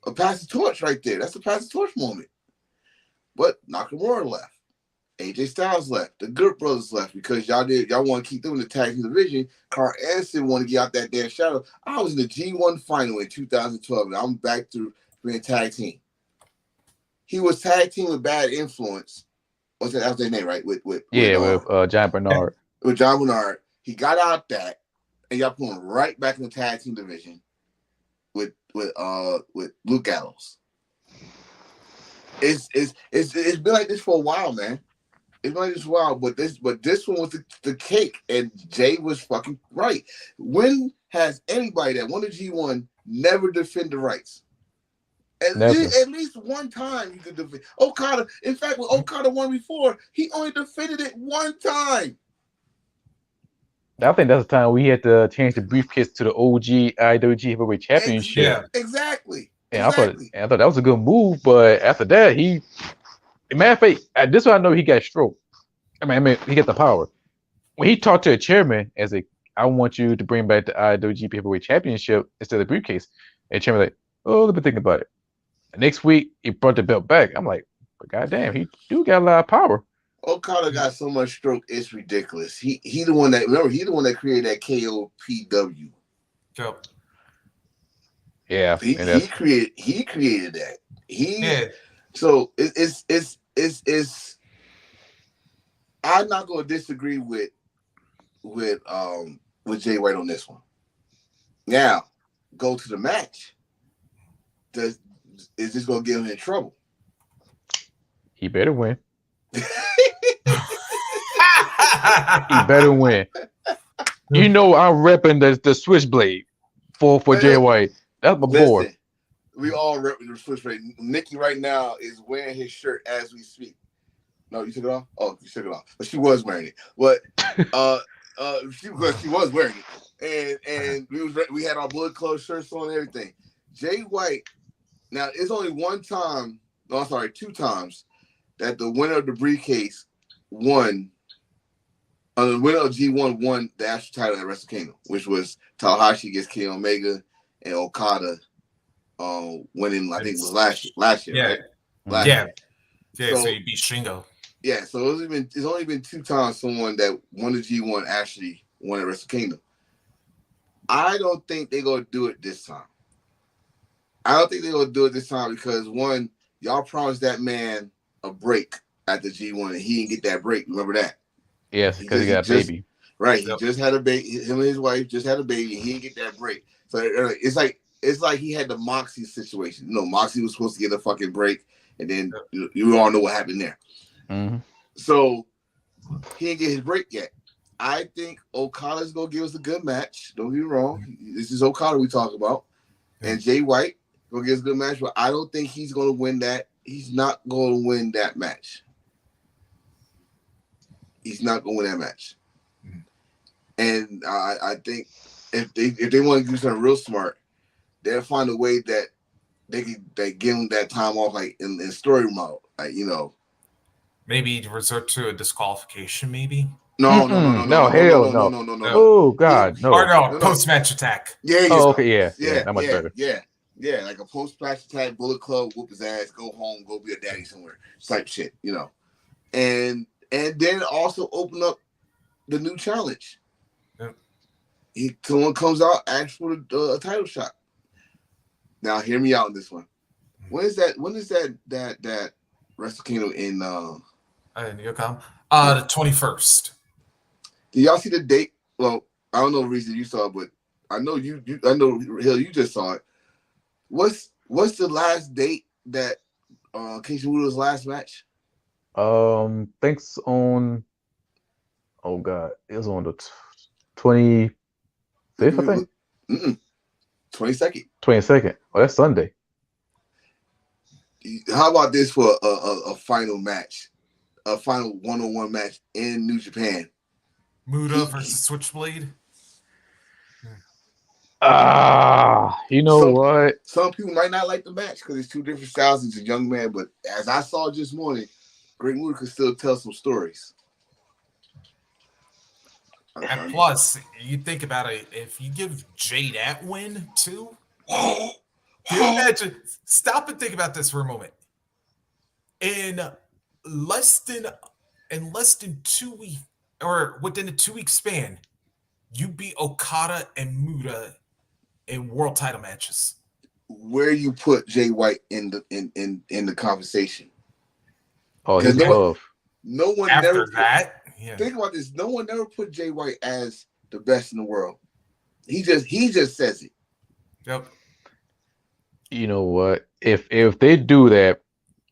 A pass the torch right there. That's a pass the torch moment. But Nakamura left. AJ Styles left. The Good Brothers left because y'all want to keep them in the tag team division. Carl Anderson wanted to get out that damn shadow. I was in the G1 final in 2012, and I'm back to being tag team. He was tag team with Bad Influence. That was their name, right? With John Bernard. With John Bernard. He got out that, and y'all put him right back in the tag team division with Luke Gallows. It's been like this for a while, man. It's been like this for a while, but this one was the cake, and Jay was fucking right. When has anybody that won the G1 never defend the rights? At least one time you could defend Okada. In fact, when Okada won before, he only defended it one time. I think that's the time we had to change the briefcase to the OG IWG Heavyweight Championship. Exactly. And I thought that was a good move, but after that, matter of fact, this one I know he got stroke. I mean, he got the power. When he talked to a chairman as I want you to bring back the IWGP Heavyweight Championship instead of the briefcase, and the chairman like, oh, let me think about it. Next week, he brought the belt back. I'm like, but goddamn, he do got a lot of power. Okada got so much stroke, it's ridiculous. He the one that created that KOPW. Yep. Yeah, he created that. So it's I'm not gonna disagree with Jay White on this one. Now, go to the match. Is this gonna get him in trouble? He better win. He better win. You know I'm repping the switchblade for Jay White. That's my boy. We all repping the switchblade. Nikki right now is wearing his shirt as we speak. No, you took it off? Oh, you took it off. But she was wearing it. But she was wearing it. And we had our Bullet Club shirts on and everything. Jay White, now it's only two times that the winner of the briefcase won. The winner of G1 won the actual title at Wrestle Kingdom, which was Tanahashi against Kenny Omega and Okada winning, I think it was last year, right? Last year. Yeah, so he beat Shingo. Yeah, so it's only been two times someone that won the G1 actually won at Wrestle Kingdom. I don't think they're going to do it this time. Because, one, y'all promised that man a break at the G1, and he didn't get that break. Remember that? Yes, because he got a baby. Right, he just had a baby. Him and his wife just had a baby, and he didn't get that break. So it's like he had the Moxie situation. You know, Moxie was supposed to get a fucking break, and then you all know what happened there. Mm-hmm. So he didn't get his break yet. I think Okada's gonna give us a good match. Don't get me wrong. This is Okada we talk about, and Jay White gonna give us a good match. But I don't think he's gonna win that. He's not gonna win that match. He's not gonna win that match. And I think if they want to do something real smart, they'll find a way that they give them that time off, like in story mode, like Maybe resort to a disqualification, maybe. No, no, no, no, no, No, no, no, hell no, no, no. no, no, no, No. no. Oh He, God, Or no. no, no, no. post-match attack. Yeah, Oh, yeah, okay, yeah, not much yeah, better. yeah. Like a post-match attack, Bullet Club, whoop his ass, go home, go be a daddy somewhere, type shit, and then also open up the new challenge. Yep. Someone comes out, asks for a title shot. Now, hear me out on this one. When is that Wrestle Kingdom in? And you come. The 21st. Do y'all see the date? Well, I don't know the reason you saw it, but I know I know Hill, you just saw it. What's the last date that Keisha Wooder's last match? Thanks on. Oh God, it was on the 25th, I think. 22nd. 22nd. Oh, that's Sunday. How about this for a final match, a final one-on-one match in New Japan? Muda versus Switchblade. You know what? Some people might not like the match because it's two different styles. It's a young man, but as I saw just morning, Great Muda could still tell some stories. And plus, you think about it, if you give Jay that win too, can you imagine? Stop and think about this for a moment. In less than 2 weeks, or within a 2 week span, you beat Okada and Muda in world title matches. Where you put Jay White in the conversation? Oh, he's above. No one After never that. Yeah. Think about this. No one never put Jay White as the best in the world. He just says it. Yep. You know what? If they do that,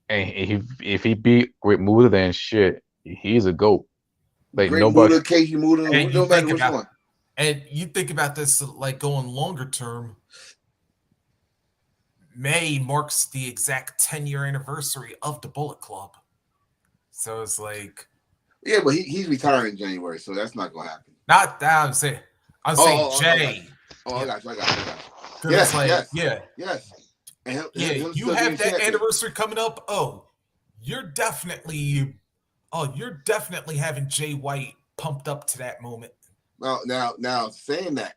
and if he beat Great Muda, then shit, he's a GOAT. Like Great nobody. Muda, Keiji Muda, no matter which one. And you think about this like going longer term. May marks the exact 10-year anniversary of the Bullet Club. So it's like, yeah, but he's retiring in January, so that's not gonna happen. Not that I'm saying Jay. I got you. Yes, yes. And you have that anniversary coming up. You're definitely having Jay White pumped up to that moment. Now saying that,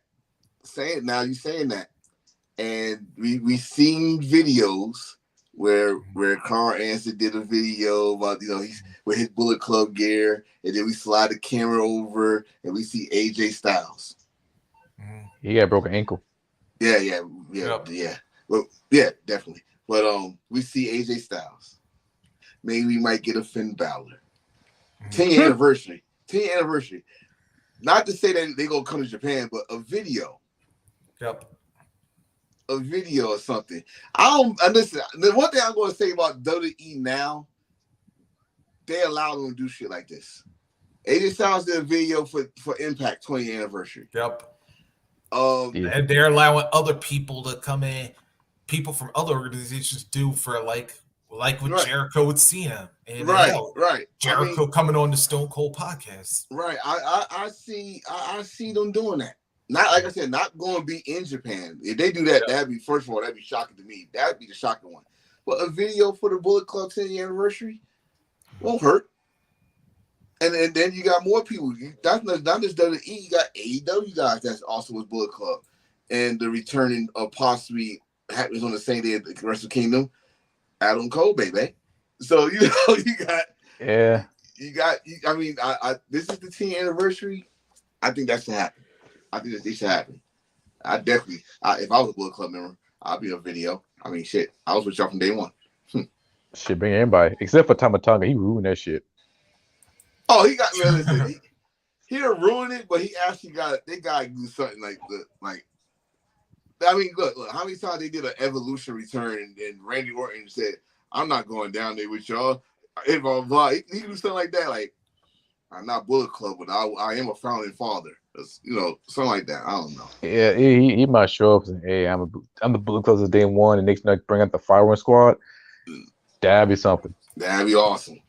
and we seen videos where Carl Anson did a video about he's with his Bullet Club gear, and then we slide the camera over and we see AJ Styles. He got a broken ankle. Yeah. Well, yeah, definitely. But we see AJ Styles. Maybe we might get a Finn Balor. 10-year anniversary. 10-year anniversary. Not to say that they gonna come to Japan, but a video. Yep. A video or something. Listen. The one thing I'm gonna say about WWE now, they allow them to do shit like this. AJ Styles did a video for Impact 20th anniversary. Yep. And they're allowing other people to come in. People from other organizations do for like with Jericho with Cena. And right. Jericho coming on the Stone Cold podcast. Right. I see them doing that. Not like I said, not going to be in Japan. If they do that, that'd be shocking to me. That'd be the shocking one. But a video for the Bullet Club 10th anniversary won't hurt. And then you got more people. That's not just WWE. You got AEW guys that's also with Bullet Club, and the returning of possibly happens on the same day of the Wrestle Kingdom. Adam Cole, baby. So you got. You got. I mean, this is the 10th anniversary. I think that should happen. I think that should happen. I definitely. If I was a Bullet Club member, I'd be on video. I mean, shit. I was with y'all from day one. Shit, bring everybody except for Tamatonga. He ruined that shit. Oh, he got listen. He didn't ruin it, but he actually they gotta do something like. I mean, look. How many times they did an Evolution return and Randy Orton said, "I'm not going down there with y'all." He do something like that. Like, I'm not Bullet Club, but I am a founding father. Something like that. I don't know. Yeah, he might show up and say, "Hey, I'm the Bullet Club since day one," and next night bring out the Firework Squad. That'd be something. That'd be awesome.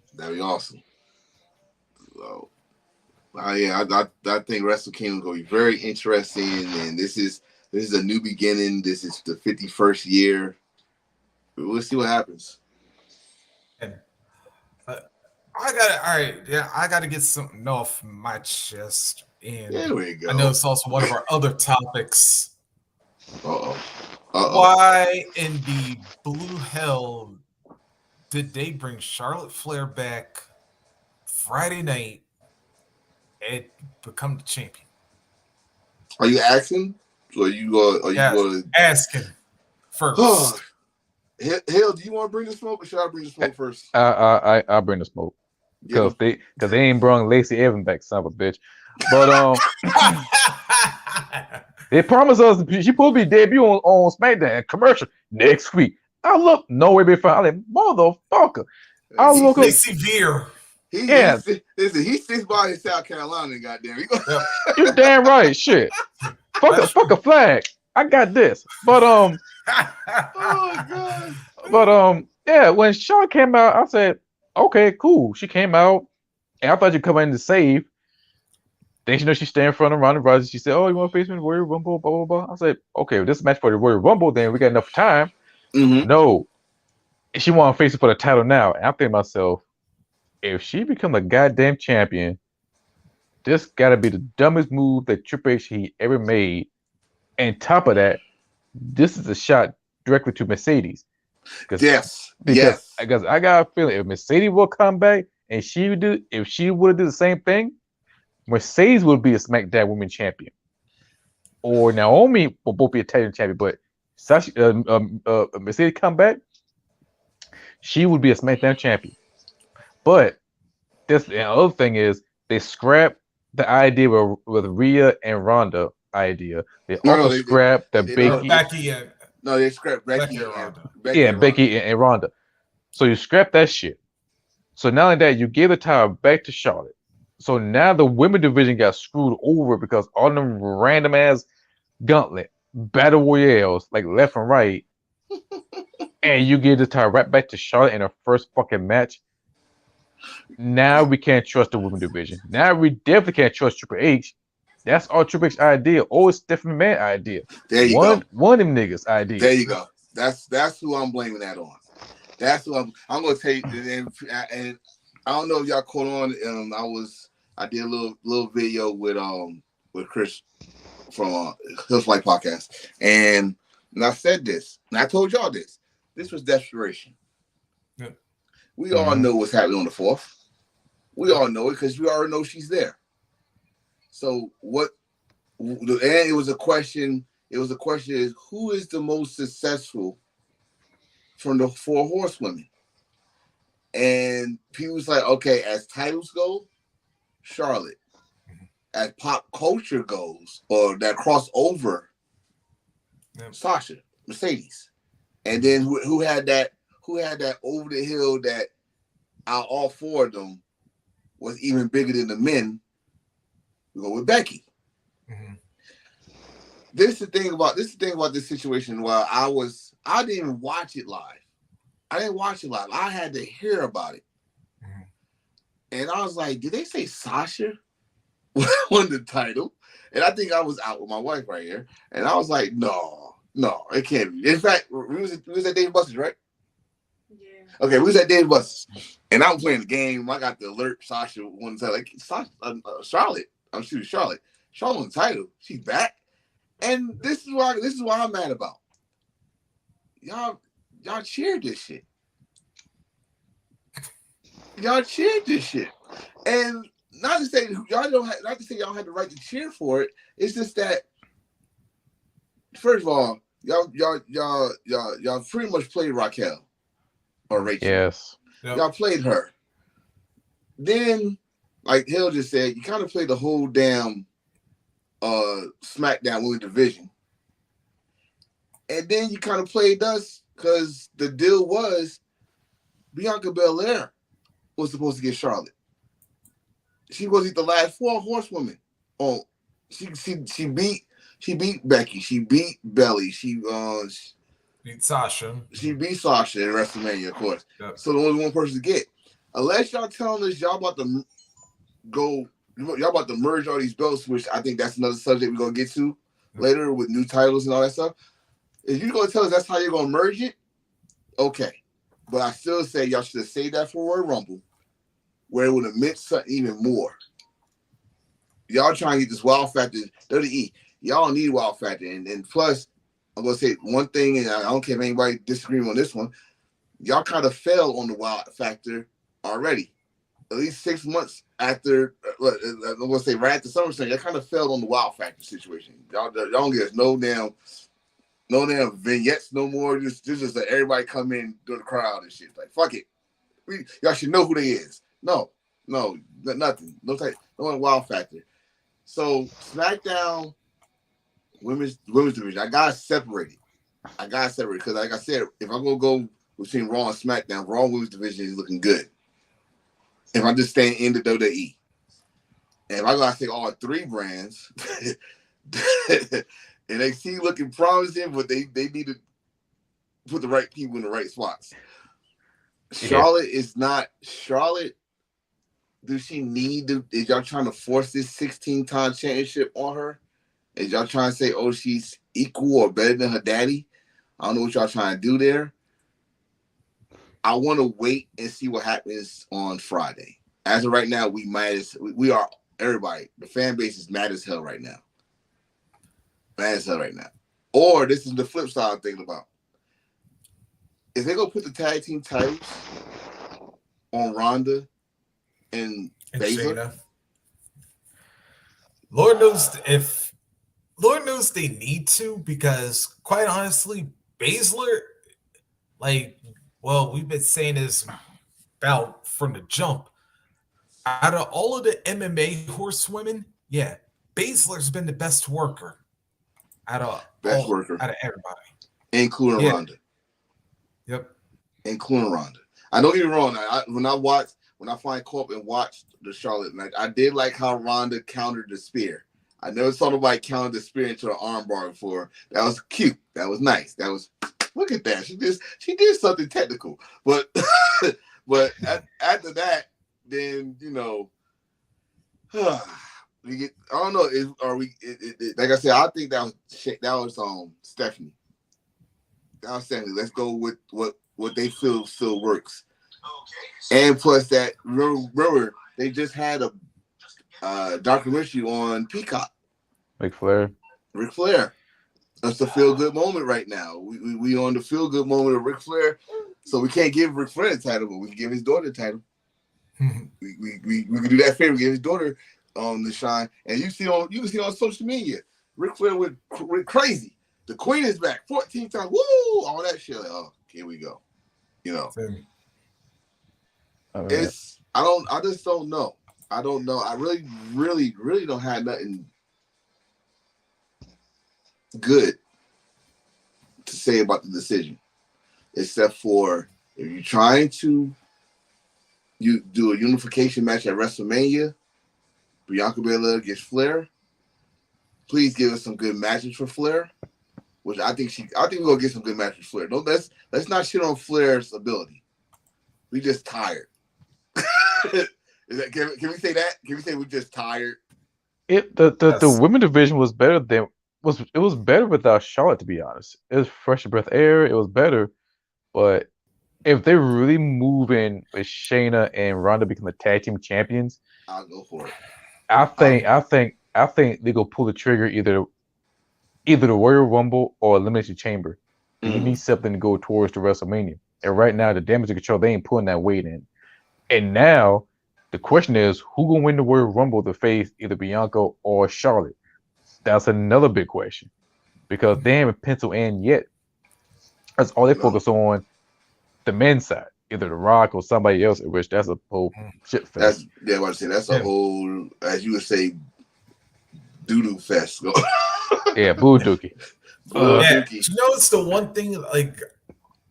So, I think Wrestle Kingdom is going to be very interesting, and this is a new beginning. This is the 51st year. We'll see what happens. And I gotta, all right, yeah, I gotta get something off my chest. And There we go. I know it's also one of our other topics. Uh-oh. Why in the blue hell did they bring Charlotte Flair back Friday night and become the champion? Are you asking? Or are you Yes, going asking first. Hell, do you want to bring the smoke, or should I bring the smoke first? I bring the smoke because they ain't brought Lacey Evans back, son of a bitch. But they promised us she supposed to be debuting on SmackDown commercial next week. I look nowhere before. I'm like, motherfucker. I look up. Severe. He sits by in South Carolina, goddamn. You're damn right, shit. Fuck a flag. I got this. But oh god. But yeah, when Shawn came out, I said, okay, cool. She came out, and I thought you'd come in to save. Then she's standing in front of Ronda Rousey. She said, "Oh, you want to face me in the Royal Rumble?" Blah blah blah. I said, "Okay, this match for the Royal Rumble. Then we got enough time." Mm-hmm. No, she want to face it for the title now. And I'm thinking to myself, if she become a goddamn champion, this got to be the dumbest move that Triple H he ever made. And top of that, this is a shot directly to Mercedes. Because I got a feeling if Mercedes will come back and if she would do the same thing, Mercedes would be a SmackDown Women's Champion, or Naomi will both be a tag team champion. But Mercedes come back, she would be a SmackDown champion. But the other thing is they scrapped the idea with Rhea and Ronda idea. They also scrapped Becky. No, they scrapped Becky and Ronda. Becky and Ronda. So you scrap that shit. So not only that, you gave the title back to Charlotte. So now the women division got screwed over because all them random ass gauntlet battle royales like left and right, and you give the title right back to Charlotte in her first fucking match. Now we can't trust the women division. Now we definitely can't trust Triple H. That's all Triple H idea, or Stephanie McMahon idea. There you go. One of them niggas idea. There you go. That's who I'm blaming that on. That's who I'm gonna take. And I don't know if y'all caught on. I did a little video with Chris from Hills Flight Podcast, and I said this, and I told y'all this. This was desperation. Yeah. We all know what's happening on the 4th. We all know it because we already know she's there. So what? And it was a question. Is who is the most successful from the 4 horsewomen? And people was like, okay, as titles go, Charlotte. As pop culture goes, or that crossover, Sasha, Mercedes. And then who had that over the hill that out all 4 of them was even bigger than the men? We go with Becky. Mm-hmm. This is the thing about this situation. While I didn't even watch it live. I had to hear about it. Mm-hmm. And I was like, did they say Sasha won the title? And I think I was out with my wife right here. And I was like, no, it can't be. In fact, we was at Dave Buster's, right? Yeah. Okay, we was at Dave Buster's. And I'm playing the game. I got the alert. Sasha won the title. Like, Charlotte. I'm shooting Charlotte. Charlotte won the title. She's back. And this is what I'm mad about. Y'all cheered this shit. And not to say y'all had the right to cheer for it. It's just that, first of all, y'all pretty much played Raquel or Rachel. Yes. Yep. Y'all played her. Then, like Hill just said, you kind of played the whole damn SmackDown Women's Division. And then you kind of played us because the deal was Bianca Belair was supposed to get Charlotte. She was the last 4 horsewomen. Oh, she beat Becky. She beat Belly. She beat Sasha. She beat Sasha in WrestleMania, of course. Yep. So there was one person to get. Unless y'all telling us y'all about to go y'all about to merge all these belts, which I think that's another subject we're gonna get to later with new titles and all that stuff. If you're gonna tell us that's how you're gonna merge it, okay. But I still say y'all should have saved that for Royal Rumble, where it would have meant something even more. Y'all trying to get this wow factor, WWE. Y'all need wow factor, and plus, I'm gonna say one thing, and I don't care if anybody disagrees on this one. Y'all kind of fell on the wow factor already. At least 6 months after, I'm gonna say right after SummerSlam, y'all kind of fell on the wow factor situation. Y'all don't get us no damn vignettes no more. Just let everybody come in through the crowd and shit. Like fuck it, y'all should know who they is. No, nothing. No wow factor. So SmackDown women's division, I gotta separate it. Because like I said, if I'm gonna go between Raw and SmackDown, Raw women's division is looking good. If I'm just staying in the WWE, and if I gotta say all three brands, and they see looking promising, but they need to put the right people in the right spots. Charlotte is not Charlotte. Do she need to? Is y'all trying to force this 16-time championship on her? Is y'all trying to say, oh, she's equal or better than her daddy? I don't know what y'all trying to do there. I want to wait and see what happens on Friday. As of right now, we are everybody. The fan base is mad as hell right now. Mad as hell right now. Or this is the flip side I'm thinking about. If they go put the tag team titles on Ronda and Baszler, Lord knows they need to, because quite honestly, Baszler, we've been saying this about from the jump. Out of all of the MMA horsewomen, yeah, Baszler's been the best worker out of everybody, including Ronda. Yep, including Ronda. I don't get me wrong. When I find co-op and watched the Charlotte match, I did like how Ronda countered the spear. I never saw nobody counter the spear into an armbar before. That was cute. That was nice. That was, look at that. She did something technical. But after that, then we get. I don't know. Like I said, I think that was Stephanie. That was Stephanie. Let's go with what they feel still works. Okay. And plus that, remember they just had a documentary on Peacock. Ric Flair. That's a feel good moment right now. We on the feel good moment of Ric Flair, so we can't give Ric Flair the title, but we can give his daughter the title. we can do that favor, give his daughter the shine, and you can see on social media, Ric Flair went crazy. The Queen is back 14 times. Woo! All that shit. Like, oh, here we go. It's I just don't know. I don't know. I really, really, really don't have nothing good to say about the decision, except for if you're trying to do a unification match at WrestleMania, Bianca Belair against Flair. Please give us some good matches for Flair. Which I think we're gonna get some good matches for Flair. Let's not shit on Flair's ability. We just tired. Can we say that? Can we say we're just tired? The women division was better it was better without Charlotte, to be honest. It was fresh breath air. It was better, but if they're really moving with Shayna and Ronda become the tag team champions, I'll go for it. I think they go pull the trigger either the Royal Rumble or Elimination Chamber. You need something to go towards the WrestleMania. And right now, the damage control, they ain't putting that weight in. And now, the question is, who gonna win the Royal Rumble to face either Bianca or Charlotte? That's another big question. Because they haven't penciled in yet. That's all they focus on, the men's side. Either The Rock or somebody else, which that's a whole shit fest. That's a whole, as you would say, doo-doo fest. Yeah, boo dookie. It's the one thing,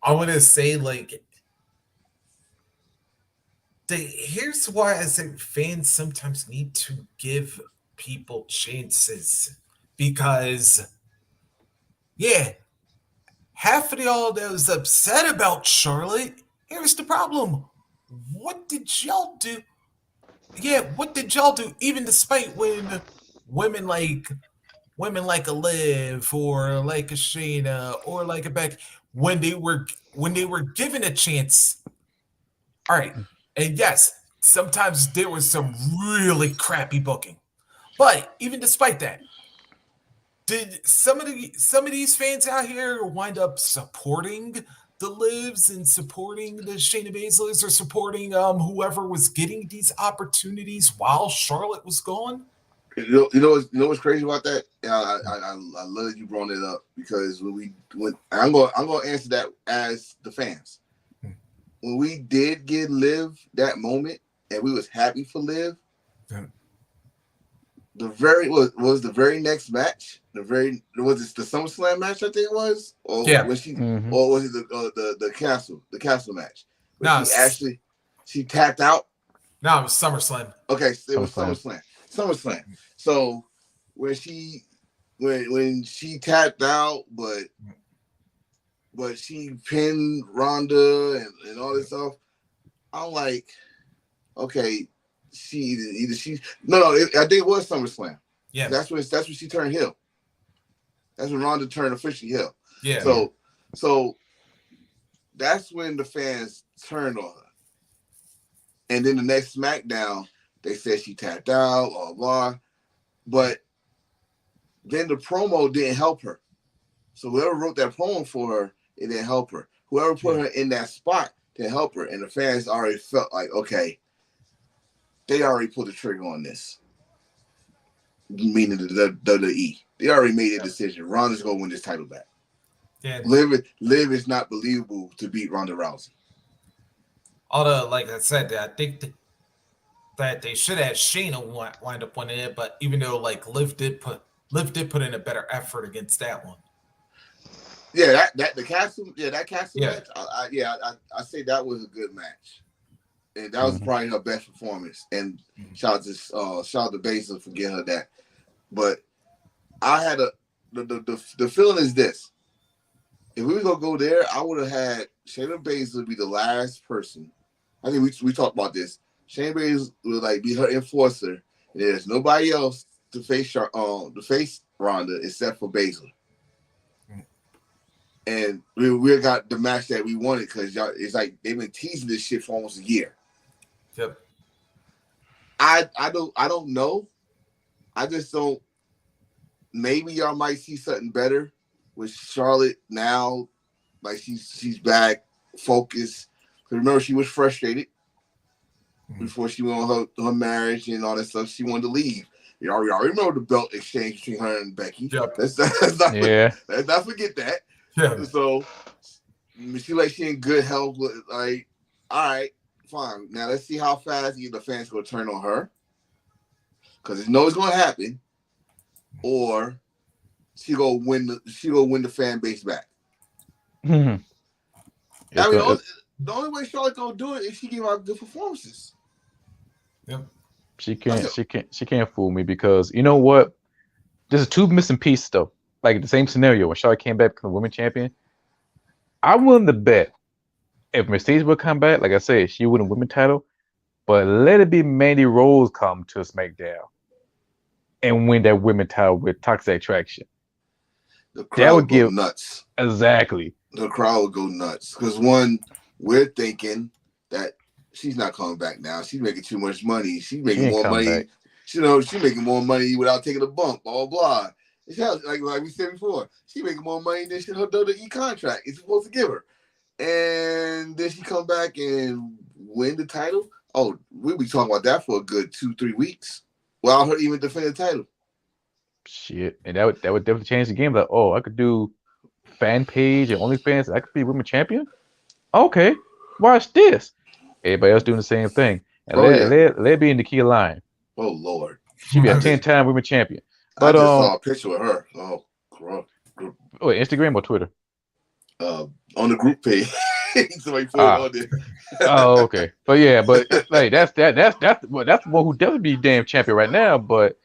I want to say, here's why I say fans sometimes need to give people chances, because half of y'all that was upset about Charlotte, here's the problem. What did y'all do yeah, what did y'all do? Even despite when women like women like a Liv or like a Shayna or like a Beck, when they were given a chance, all right, and yes, sometimes there was some really crappy booking. But even despite that, did some of these fans out here wind up supporting the Livs and supporting the Shayna Baszlers or supporting whoever was getting these opportunities while Charlotte was gone? You know what's crazy about that? I love that you brought it up because when I'm gonna answer that as the fans. When we did get Liv that moment and we was happy for Liv, was the very next match. Was it the SummerSlam match? I think it was, or Yeah. was she, or was it the castle match? Where No, she tapped out. No, it was SummerSlam. Okay, it was SummerSlam. SummerSlam. So when she tapped out, but she pinned Ronda and all this stuff, I'm like, okay, she I think it was SummerSlam. Yeah. That's when she turned heel. That's when Ronda turned officially heel. Yeah. So that's when the fans turned on her. And then the next SmackDown, they said she tapped out, blah blah. But then the promo didn't help her. So whoever wrote that promo for her, it didn't help her. Whoever put her in that spot didn't help her. And the fans already felt like, okay, they already pulled the trigger on this. Meaning the WWE. They already made a decision. Ronda's going to win this title back. Yeah. Liv is not believable to beat Ronda Rousey. Although, like I said, I think that they should have Shayna wind up winning it, but even though like Liv did put in a better effort against that one. Yeah, that castle match. I say that was a good match, and that was probably her best performance. And shout out to Baszler for getting her that. But I had the feeling is this: if we were gonna go there, I would have had Shayna Baszler be the last person. I think we talked about this. Shayna Baszler would like be her enforcer, and there's nobody else to face Ronda except for Baszler. And we got the match that we wanted because it's like they've been teasing this shit for almost a year. Yep. I don't know. I just don't. Maybe y'all might see something better with Charlotte now. Like she's back, focused. Because remember, she was frustrated before she went on her marriage and all that stuff. She wanted to leave. Y'all remember the belt exchange between her and Becky? Yep. Let's not forget that. Yeah. So she in good health. Like, all right, fine. Now let's see how fast the fans gonna turn on her, because they know it's gonna happen, or she gonna win the fan base back. Mm-hmm. I mean, the only way Charlotte gonna do it is she give out good performances. Yep. She can't fool me because you know what? There's two missing pieces though. Like the same scenario when Charlotte came back become women champion. I'm willing to bet if Mercedes would come back, like I said, she would win a women title. But let it be Mandy Rose come to SmackDown and win that women title with Toxic Attraction. The crowd would go nuts. Exactly. The crowd would go nuts because one, we're thinking that she's not coming back now. She's making too much money. She's making more money. Back. She's making more money without taking a bump. Blah blah. It's like we said before. She's making more money than her WWE contract is supposed to give her. And then she come back and win the title. Oh, we'll be talking about that for a good 2-3 weeks without her even defend the title. Shit, and that would definitely change the game. Like, oh, I could do fan page and OnlyFans. I could be women champion. Okay, watch this. Everybody else doing the same thing, and let be in the key line. Oh Lord, she be a 10-time women champion. But I just saw a picture of her. Oh, gross. Wait, Instagram or Twitter? On the group page. Somebody put it on there. Oh, okay. But yeah, but like that's the one who definitely be damn champion right now. But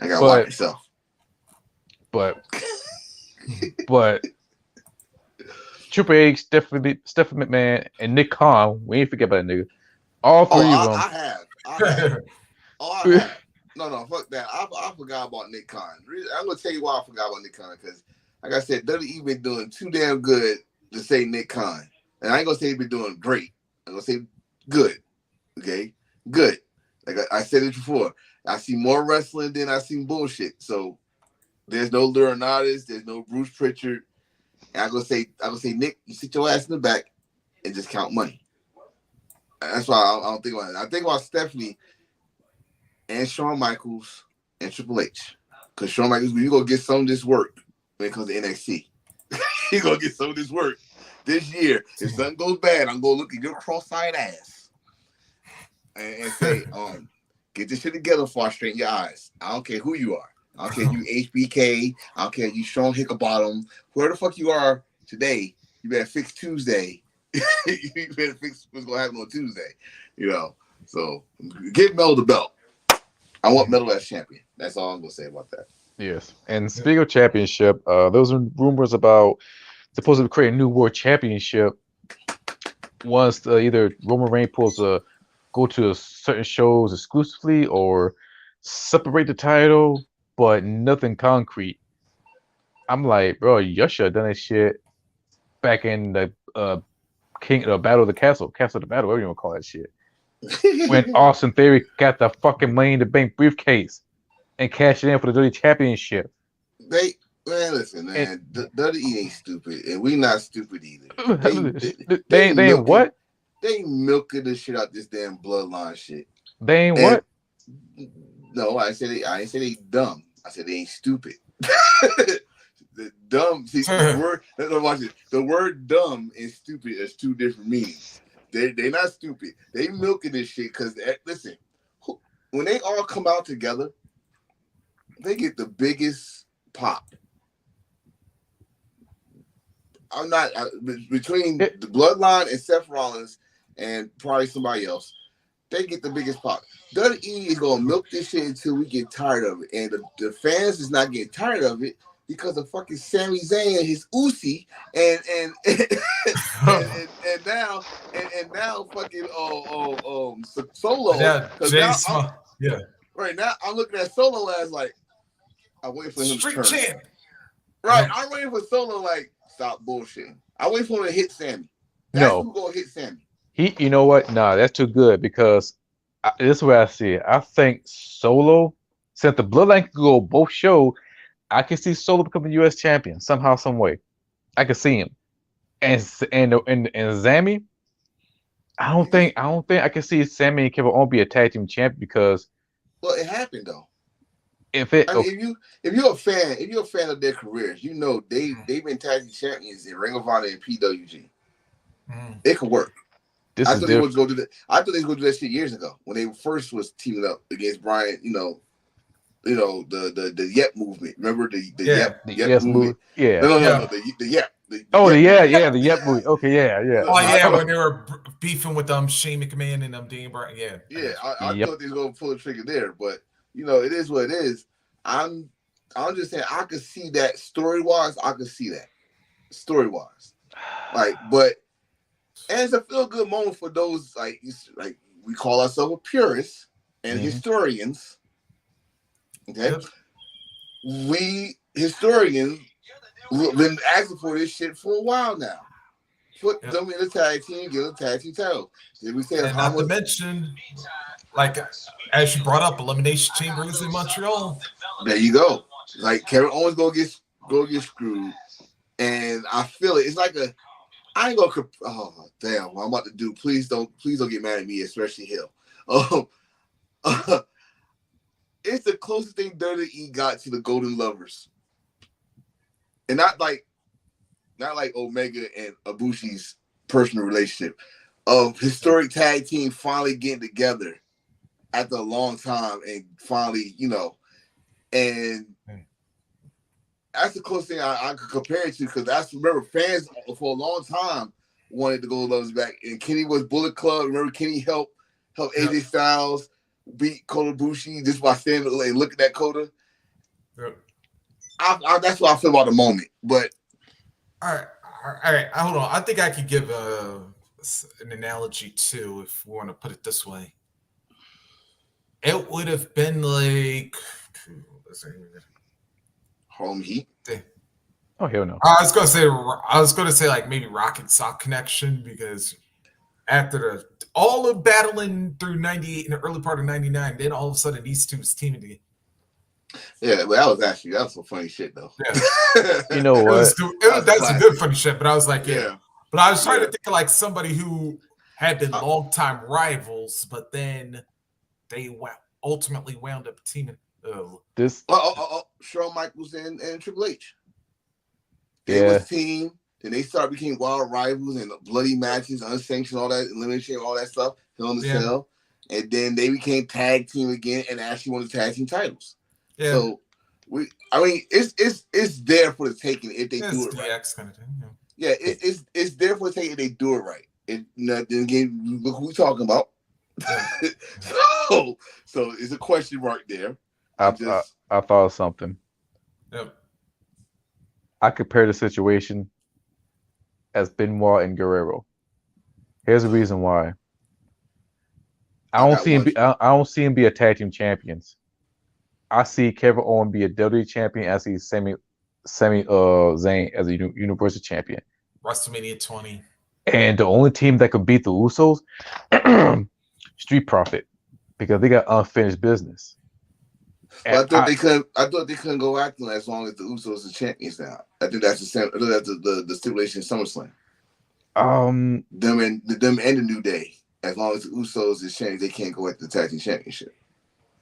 I gotta watch myself. But Triple H, Stephanie McMahon, and Nick Khan, we ain't forget about that nigga. All Oh, three of I them. have. I have. Oh, I have. No, fuck that. I forgot about Nick Khan. I'm gonna tell you why I forgot about Nick Khan because, like I said, WWE been doing too damn good to say Nick Khan, and I ain't gonna say he's been doing great. I'm gonna say good. Okay, good. Like I said it before. I see more wrestling than I see bullshit. So there's no Laurinaitis, there's no Bruce Pritchard. And I'm gonna say Nick, you sit your ass in the back and just count money. That's why I don't think about it. I think about Stephanie and Shawn Michaels and Triple H. Because Shawn Michaels, you gonna get some of this work when it comes to NXT. You gonna get some of this work this year. If something goes bad, I'm gonna look at your cross-eyed ass and say, get this shit together before I straighten your eyes. I don't care who you are. I don't care if you HBK. I don't care if you Sean Hicklebottom. Whoever the fuck you are today, you better fix Tuesday. You better fix what's gonna happen on Tuesday. You know. So give Mel the belt. I want Mel as champion. That's all I'm gonna say about that. Yes. And speaking of championship, those are rumors about supposedly create a new world championship once either Roman Reigns pulls go to certain shows exclusively or separate the title, but nothing concrete. I'm like, bro, you should have done that shit back in the Battle of the Castle of the Battle, whatever you want to call that shit. When Austin Theory got the fucking Money in the Bank briefcase and cashed it in for the WWE Championship. Listen, man, WWE ain't stupid, and we not stupid either. They ain't what? They milking the shit out this damn bloodline shit. They ain't what? No, I ain't say they dumb. I said they ain't stupid. The dumb, see, the word dumb and stupid is two different meanings. They not stupid. They milking this shit because listen, when they all come out together, they get the biggest pop. Between the Bloodline and Seth Rollins and probably somebody else, they get the biggest pop. WWE is gonna milk this shit until we get tired of it, and the fans is not getting tired of it because of fucking Sami Zayn and his Uzi and now fucking Solo. Right now I'm looking at Solo as like I'm waiting for him to turn. Champ. Right, I'm waiting for Solo like stop bullshitting. I wait for him to hit Sammy. That's who's gonna hit Sammy. You know what? Nah, that's too good because this is where I see it. I think Solo, since the Bloodline can go both shows, I can see Solo becoming U.S. champion somehow, some way. I can see him, and Sammy. I don't think I can see Sammy and Kevin Owens be a tag team champion because. Well, it happened though. If you're a fan of their careers, you know they've been tag team champions in Ring of Honor and PWG. It could work. I thought they was going to do that. I thought they was going to do that shit years ago when they first was teaming up against Brian. You know the Yep movement. Remember the Yep movement? Yeah. No, the Yep. The Yep movie. Okay, yeah. Oh yeah, when they were beefing with Shane McMahon and Dean Bryan. Yeah. I thought they was going to pull the trigger there, but it is what it is. I'm just saying I could see that story wise. I could see that story wise, but it's a feel good moment for those like we call ourselves purists and historians. Okay, we historians been asking for this shit for a while now. Put them in the tag team, give them tag team titles. Did we say and not to mention, like as you brought up, Elimination Chamber is in Montreal. There you go. Like Kevin Owens go get screwed, and I feel it. It's like I ain't gonna. Oh damn! What I'm about to do? Please don't get mad at me, especially Hill. It's the closest thing WWE got to the Golden Lovers, and not like Omega and Ibushi's personal relationship of historic tag team finally getting together after a long time and finally, and that's the closest thing I could compare it to because remember fans for a long time wanted the Golden Lovers back, and Kenny was Bullet Club. Remember Kenny helped AJ Styles beat Kota Ibushi just by standing and looking at Kota. Yep. That's what I feel about the moment. But all right, hold on. I think I could give an analogy too, if we want to put it this way. It would have been like Home Heat. Oh hell no. I was gonna say like maybe Rocket Sock Connection, because after all of battling through '98 and the early part of '99, then all of a sudden these two was teaming together. Yeah, but that was some funny shit though. Yeah. You know what? That's some good funny shit. But I was like, yeah. But I was trying to think of like somebody who had been longtime rivals, but then they ultimately wound up teaming. Shawn Michaels and Triple H. They was team. Then they became wild rivals and bloody matches, unsanctioned, all that, elimination, all that stuff, Hell in the Cell. And then they became tag team again and actually won the tag team titles. Yeah. So it's there for the taking if they do it right. Kind of thing, yeah, it's there for the taking if they do it right. And then again, look who we talking about. Yeah. so it's a question mark there. I thought of something. Yep. I compare the situation as Benoit and Guerrero. Here's the reason why. I don't see him be a tag team champions. I see Kevin Owens be a WWE champion. I see Sami Zayn as a Universal champion. WrestleMania 20. And the only team that could beat the Usos, Street Profit, because they got unfinished business. Well, I thought they couldn't go after them as long as the Usos are champions now. I think that's the stipulation in SummerSlam. Them and the New Day, as long as the Usos is champions, they can't go after the tag team championship.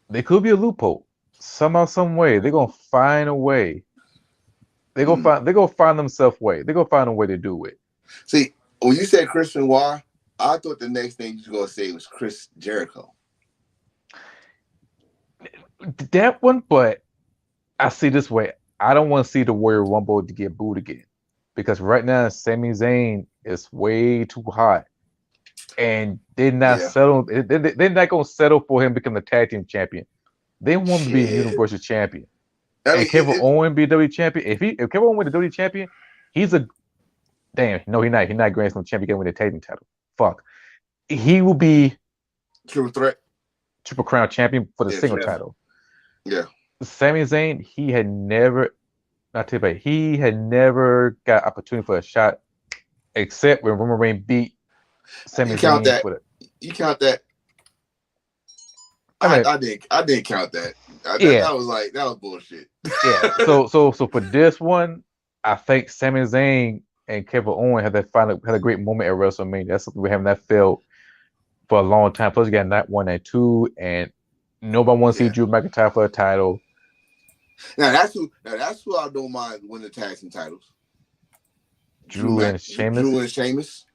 There could be a loophole. Somehow, some way, they're gonna find a way. They're gonna find themselves a way. They're gonna find a way to do it. See, when you said Chris Benoit, I thought the next thing you were gonna say was Chris Jericho. That one, but I see this way. I don't want to see the Warrior Rumble to get booed again, because right now Sami Zayn is way too hot, and they're not settle. They're not gonna settle for him becoming the tag team champion. They want him to be a Universal champion. And Kevin Owens be a WWE champion. If Kevin Owens win the WWE champion, he's a damn. No, he's not. He's not Grand Slam champion. He can win the tag team title. Fuck. He will be Triple Crown champion for the single title. Yeah. Sami Zayn, he had never got opportunity for a shot except when Roman Reigns beat Sami Zayn for it. You count that? I didn't count that. That was bullshit. Yeah. So for this one, I think Sami Zayn and Kevin Owens had a great moment at WrestleMania. That's something we haven't felt for a long time. Plus, you got Night 1 and 2, and nobody wants to see Drew McIntyre for a title. Now that's who I don't mind winning the tag team titles. Drew and Sheamus.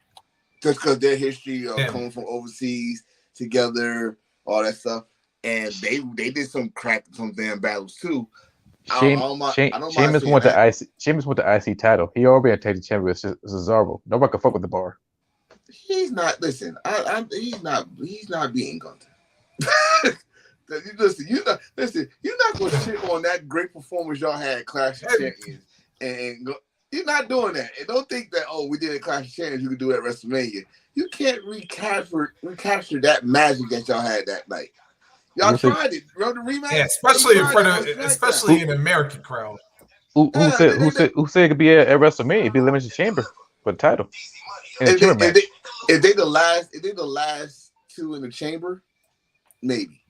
Just because their history of coming from overseas together, all that stuff. And they did some damn battles too. Sheamus won the IC title. He already had taken the champion with Cesaro. Nobody can fuck with the bar. He's not. Listen, he's not beating Gunther. You're not gonna shit on that great performance y'all had at Clash of Champions, and you're not doing that. And don't think that we did a Clash of Champions, you can do it at WrestleMania. You can't recapture that magic that y'all had that night. Y'all tried it. Remember the rematch? Yeah, especially in an American crowd. Who said it could be at WrestleMania? It'd be Elimination Chamber for the title. If they the last two in the chamber, maybe.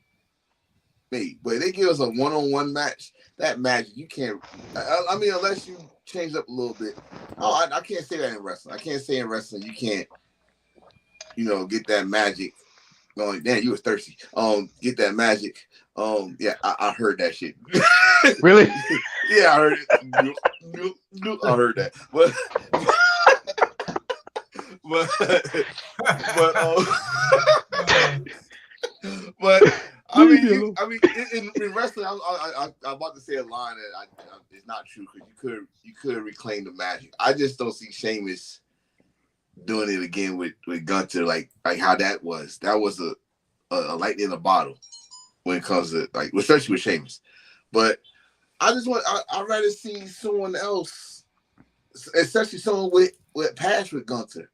But if they give us a one-on-one match, that match you can't. I mean, unless you change up a little bit. Oh, I can't say that in wrestling. I can't say in wrestling you can't, get that magic. Going, damn, you was thirsty. Get that magic. Yeah, I heard that shit. Really? Yeah, I heard it. I heard that. But I mean, in wrestling, I'm about to say a line that it's not true because you could reclaim the magic. I just don't see Sheamus doing it again with Gunther, like how that was. That was a lightning in a bottle when it comes to especially with Sheamus. But I'd rather see someone else, especially someone with past with Gunther.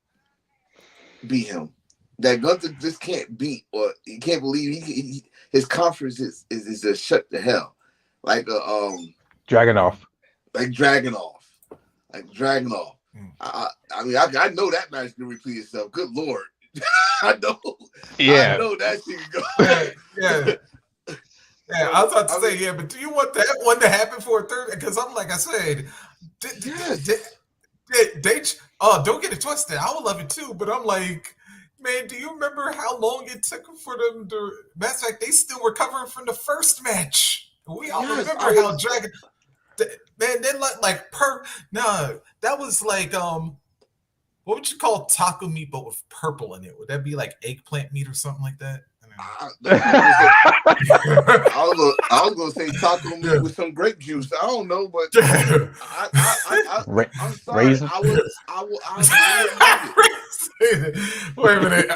beat him. That Gunther just can't beat, or he can't believe his confidence is just shut the hell, like Dragunov. like Dragunov, like Dragunov. I mean, I know that match can repeat itself. Good lord, I know that shit can go. Yeah. Yeah, I was about to say, yeah, but do you want that one to happen for a third? Because I'm like I said, don't get it twisted. I would love it too, but I'm like, man, do you remember how long it took for them to? Matter of fact, they still recovering from the first match. We all remember how Dragon. Man, then that was like what would you call taco meat but with purple in it? Would that be like eggplant meat or something like that? I was gonna say taco meat with some grape juice. I don't know, but I'm sorry. Raisin? I would love it. Wait a minute.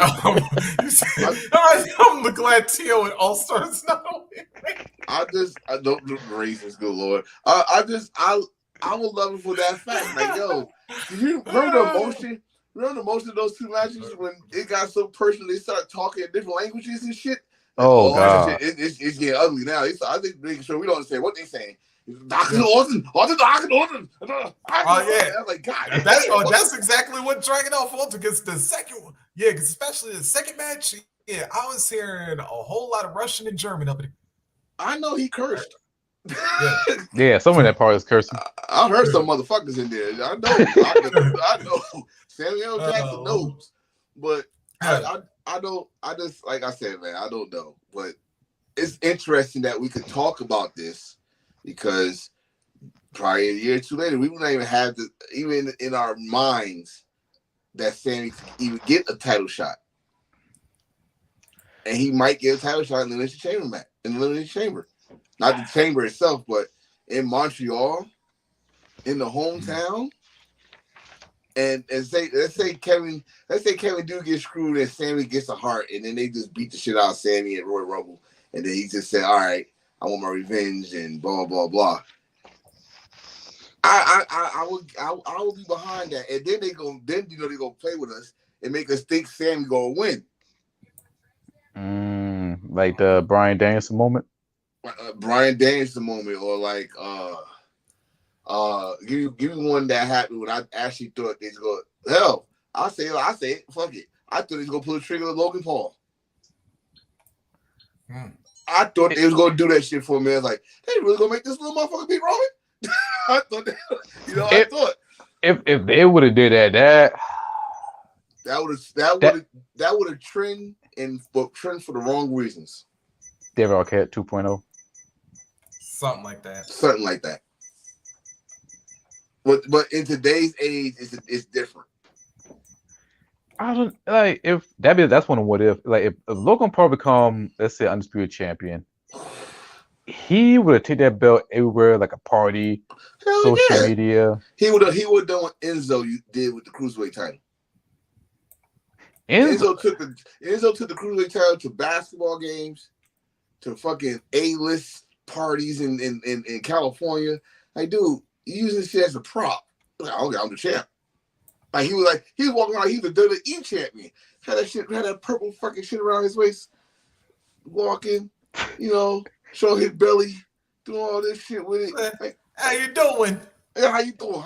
I'm glad Tio and All Stars not on it. I don't do raisins, good lord. I would love it for that fact. Like, yo, you remember the emotion? Remember the most of those two matches when it got so personal, they started talking in different languages and shit? Oh, God. Shit, it's getting ugly now. I think making sure we don't understand what they're saying. Oh, yeah. I'm like, God. That's exactly what Dragunov wanted. Because the second one, yeah, because especially the second match, yeah, I was hearing a whole lot of Russian and German up in it. I know he cursed. Yeah, some of that part is cursing. I heard some motherfuckers in there. I know. Samuel Jackson knows, but I don't. I just, like I said, man, I don't know. But it's interesting that we could talk about this because probably a year or two later, we would not even have even in our minds that Sammy could even get a title shot, and he might get a title shot in the Elimination Chamber match, in the Elimination Chamber, not the chamber itself, but in Montreal, in the hometown. And let's say Kevin do get screwed and Sammy gets a heart, and then they just beat the shit out of Sammy and Royal Rumble, and then he just said, "All right, I want my revenge," and blah blah blah. I will be behind that, and then they're gonna play with us and make us think Sammy gonna win. Like the Bryan Danielson moment. Bryan Danielson moment, or like give me one that happened when I actually thought they'd go. Hell, I say it. Fuck it. I thought he's gonna pull the trigger with Logan Paul. I thought they was gonna do that shit for me. I was like, they really gonna make this little motherfucker beat Roman? I thought I thought if they would have did that would have trend for the wrong reasons. David Arquette 2.0. Something like that. Something like that. But in today's age, it's different. I don't like if that's one of what if like if Logan Paul become, let's say, undisputed champion, he would have taken that belt everywhere, like a party, social media. He would have done what Enzo did with the cruiserweight title. Enzo took the cruiserweight title to basketball games, to fucking A-list parties in California. Like, dude, you using this shit as a prop. Like, okay, I'm the champ. Like he was walking around, he was the WWE champion. Had that purple fucking shit around his waist, walking, showing his belly, doing all this shit with it. Like, how you doing? Yeah, how you doing,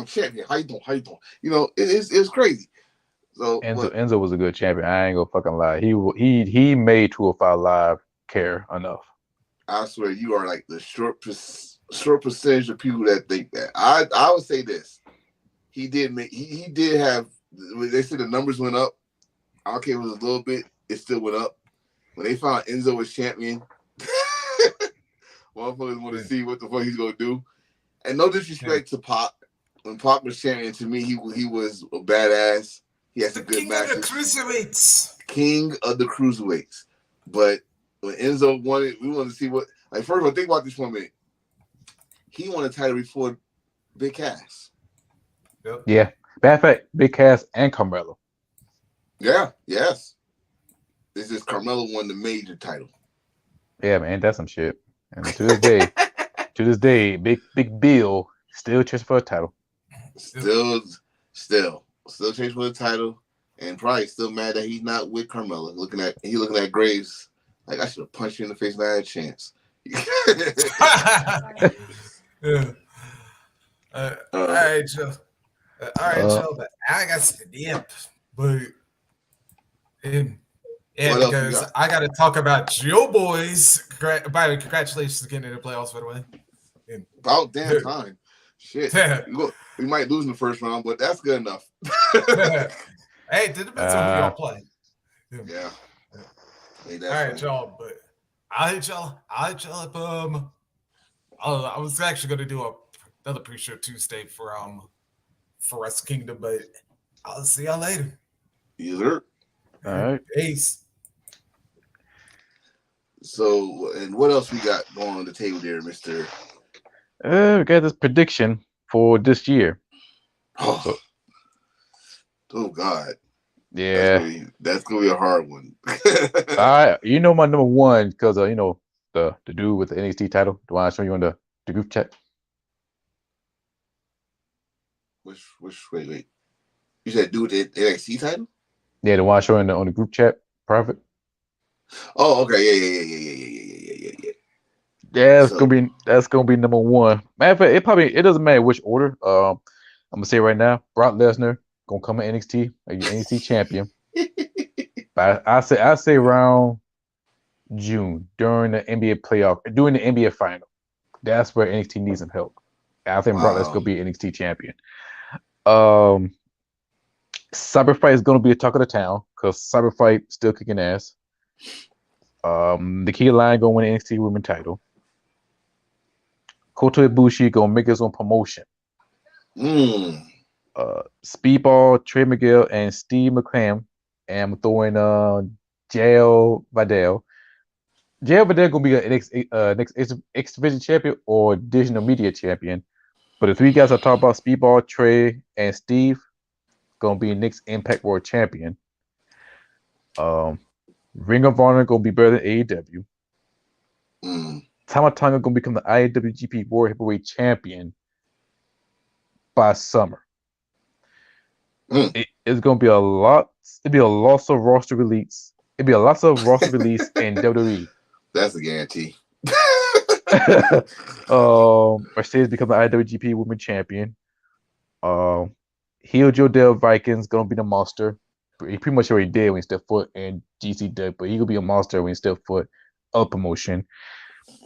champion? How you doing? It's crazy. So Enzo was a good champion. I ain't gonna fucking lie. He made 205 Live care enough. I swear you are like the short percentage of people that think that. I would say this. He did have. They said the numbers went up. I don't care if it was a little bit. It still went up. When they found Enzo was champion, motherfuckers want to see what the fuck he's gonna do. And no disrespect to Pac. When Pac was champion, to me he was a badass. He had some good matches. King of the Cruiserweights. King of the Cruiserweights. But when Enzo won it, we wanted to see what. Like, first of all, think about this for a minute. He won a title before Big Cass. Yep. Yeah. Bad fact, Big Cass and Carmelo. Yeah, yes. This is Carmelo won the major title. Yeah, man, that's some shit. And to this day, Big Bill still chasing for a title. Still chasing for the title. and probably still mad that he's not with Carmella. He looking at Graves like I should have punched you in the face and I had a chance. Yeah. All right, Joe. All right, Joe. But I got to the end, but yeah, What else we because got? I got to talk about Joe Boys. By the way, congratulations to getting in the playoffs, by the way. And, About damn time. Shit. We might lose in the first round, but that's good enough. Hey, it depends on who y'all play. Yeah. All right, y'all. But I'll hit y'all up. I was actually going to do another pre-show Tuesday for Wrestle Kingdom, but I'll see y'all later. Yes, sir. All right. Peace. So, and what else we got going on the table there, Mister? We got this prediction for this year. Oh, God. Yeah. That's gonna be a hard one. You know my number one because you know the dude with the NXT title. Do I show you on the group chat? Wait. You said dude with the NXT title? Yeah, the one I show on the group chat. Private. Oh, okay. Yeah. Yeah, that's gonna be number one. Matter of fact, it doesn't matter which order. I'm gonna say right now, Brock Lesnar gonna come in NXT, NXT champion. But I say around June during the NBA playoff, during the NBA final. That's where NXT needs some help. I think Brock Lesnar gonna be NXT champion. Cyberfight is gonna be a talk of the town because Cyberfight still kicking ass. The Key Line gonna win the NXT Women's title. Kota Ibushi gonna make his own promotion. Speedball, Trey Miguel, and Steve McClam, and I'm throwing JL Vidal. JL Vidal gonna be a next X Division champion or Divisional Media champion. But the three guys I talk about, Speedball, Trey, and Steve, gonna be next Impact World champion. Ring of Honor gonna be better than AEW. Tama Tonga gonna become the IWGP World Heavyweight Champion by summer. It's gonna be a lot. It'd be a lots of roster release. It'd be a lots of roster release in WWE. That's a guarantee. Mercedes become the IWGP Women's Champion. Heel Jodell Vikings gonna be the monster. He pretty much already did when he stepped foot in GCW, but he gonna be a monster when he stepped foot of promotion.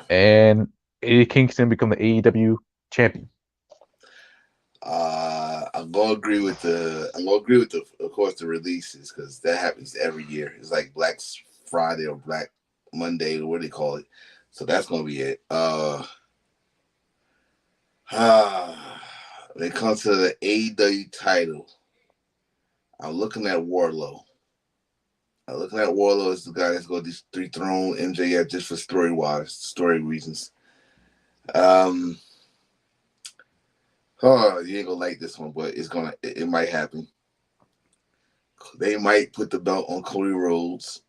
And Eddie Kingston become the AEW champion. I'm gonna agree with of course the releases because that happens every year. It's like Black Friday or Black Monday or what do they call it. So that's gonna be it. When it comes to the AEW title, I'm looking at Wardlow. As the guy that's going to dethrone MJF just for story reasons. You ain't gonna like this one, but it might happen. They might put the belt on Cody Rhodes.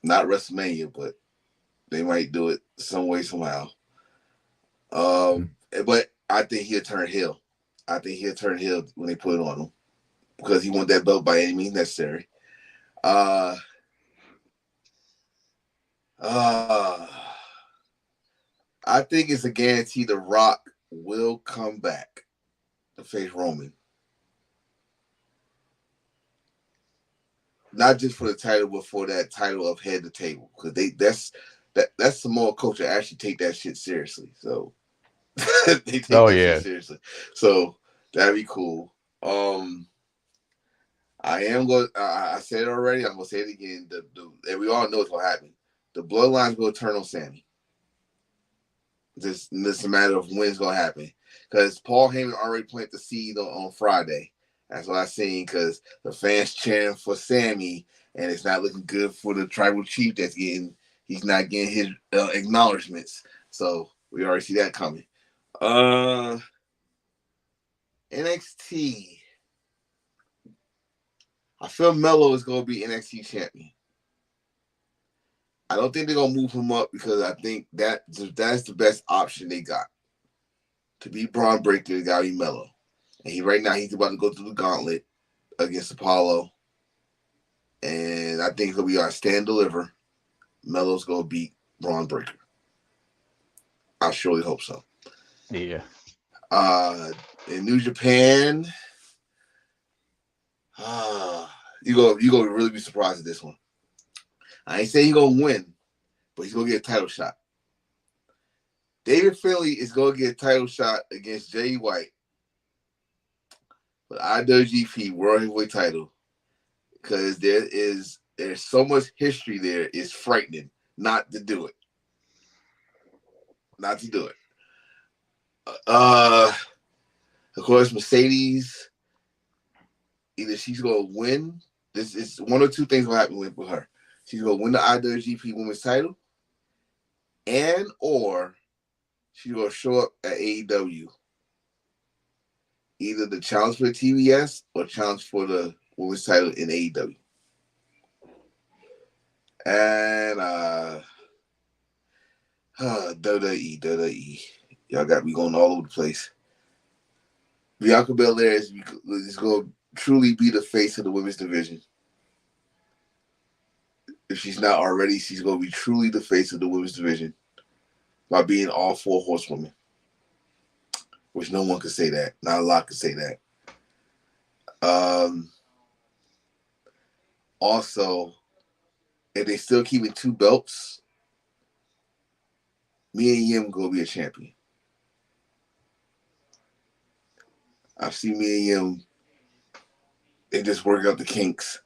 Not WrestleMania, but they might do it some way, somehow. But I think he'll turn heel. When they put it on him because he wants that belt by any means necessary. I think it's a guarantee The Rock will come back to face Roman. Not just for the title, but for that title of head to table. Because that's Samoa culture actually take that shit seriously. So they take shit seriously. So that'd be cool. I am going. I said it already. I'm gonna say it again. And we all know it's gonna happen. The bloodline's gonna turn on Sammy. This is a matter of when it's gonna happen. Because Paul Heyman already planted the seed on Friday. That's what I seen. Because the fans cheering for Sammy, and it's not looking good for the tribal chief. He's not getting his acknowledgments. So we already see that coming. NXT. I feel Melo is going to be NXT champion. I don't think they're going to move him up because I think that's the best option they got. To beat Braun Breaker, they got to be Melo. And right now, he's about to go through the gauntlet against Apollo And I think it'll be our stand deliver. Melo's gonna beat Braun Breaker. I surely hope so. Yeah. In New Japan, you gonna really be surprised at this one. I ain't saying he's gonna win, but he's gonna get a title shot. David Finlay is gonna get a title shot against Jay White for the IWGP World Heavyweight title because there's so much history there. It's frightening not to do it. Not to do it. Of course, Mercedes. Either she's gonna win. This is one or two things will happen with her. She's gonna win the IWGP Women's title, and or she's gonna show up at AEW. Either the challenge for the TBS or challenge for the women's title in AEW. And WWE. Y'all got me going all over the place. Bianca Belair is going to truly be the face of the women's division. If she's not already, she's going to be truly the face of the women's division by being all 4 horsewomen. Which no one could say that. Not a lot could say that. Also, if they still keeping 2 belts, Mia Yim going to be a champion. I've seen Mia Yim. They just work out the kinks.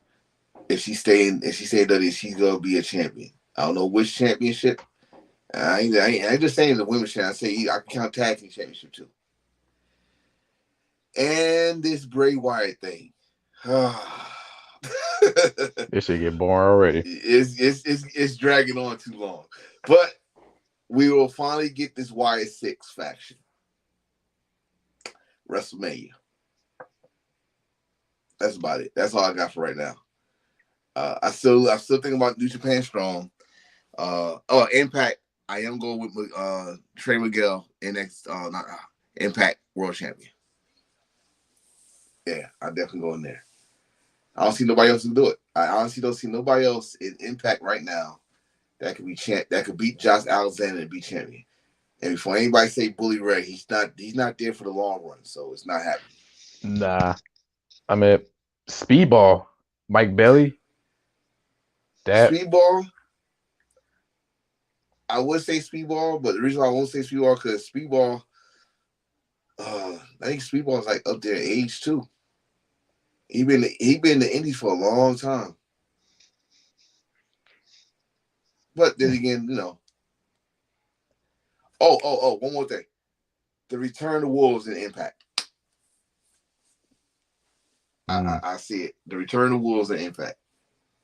If she stay WWE, she's gonna be a champion. I don't know which championship. I ain't just saying the women's championship. I say I can count tag team championship too. And this Bray Wyatt thing. This should get boring already. It's dragging on too long. But we will finally get this Wyatt 6 faction. WrestleMania. That's about it. That's all I got for right now. I still think about New Japan Strong. Impact. I am going with Trey Miguel Impact World Champion. Yeah, I definitely go in there. I don't see nobody else to do it. I honestly don't see nobody else in Impact right now that could be that could beat Josh Alexander and be champion. And before anybody say Bully Ray, he's not there for the long run, so it's not happening. Nah, I mean Speedball, Mike Bailey. Speedball. I would say Speedball, but the reason why I won't say Speedball because Speedball, I think Speedball is like up there in age too. He been in the Indies for a long time. But then again, one more thing. The Return to Wolves in Impact. I see it. The Return to Wolves in Impact.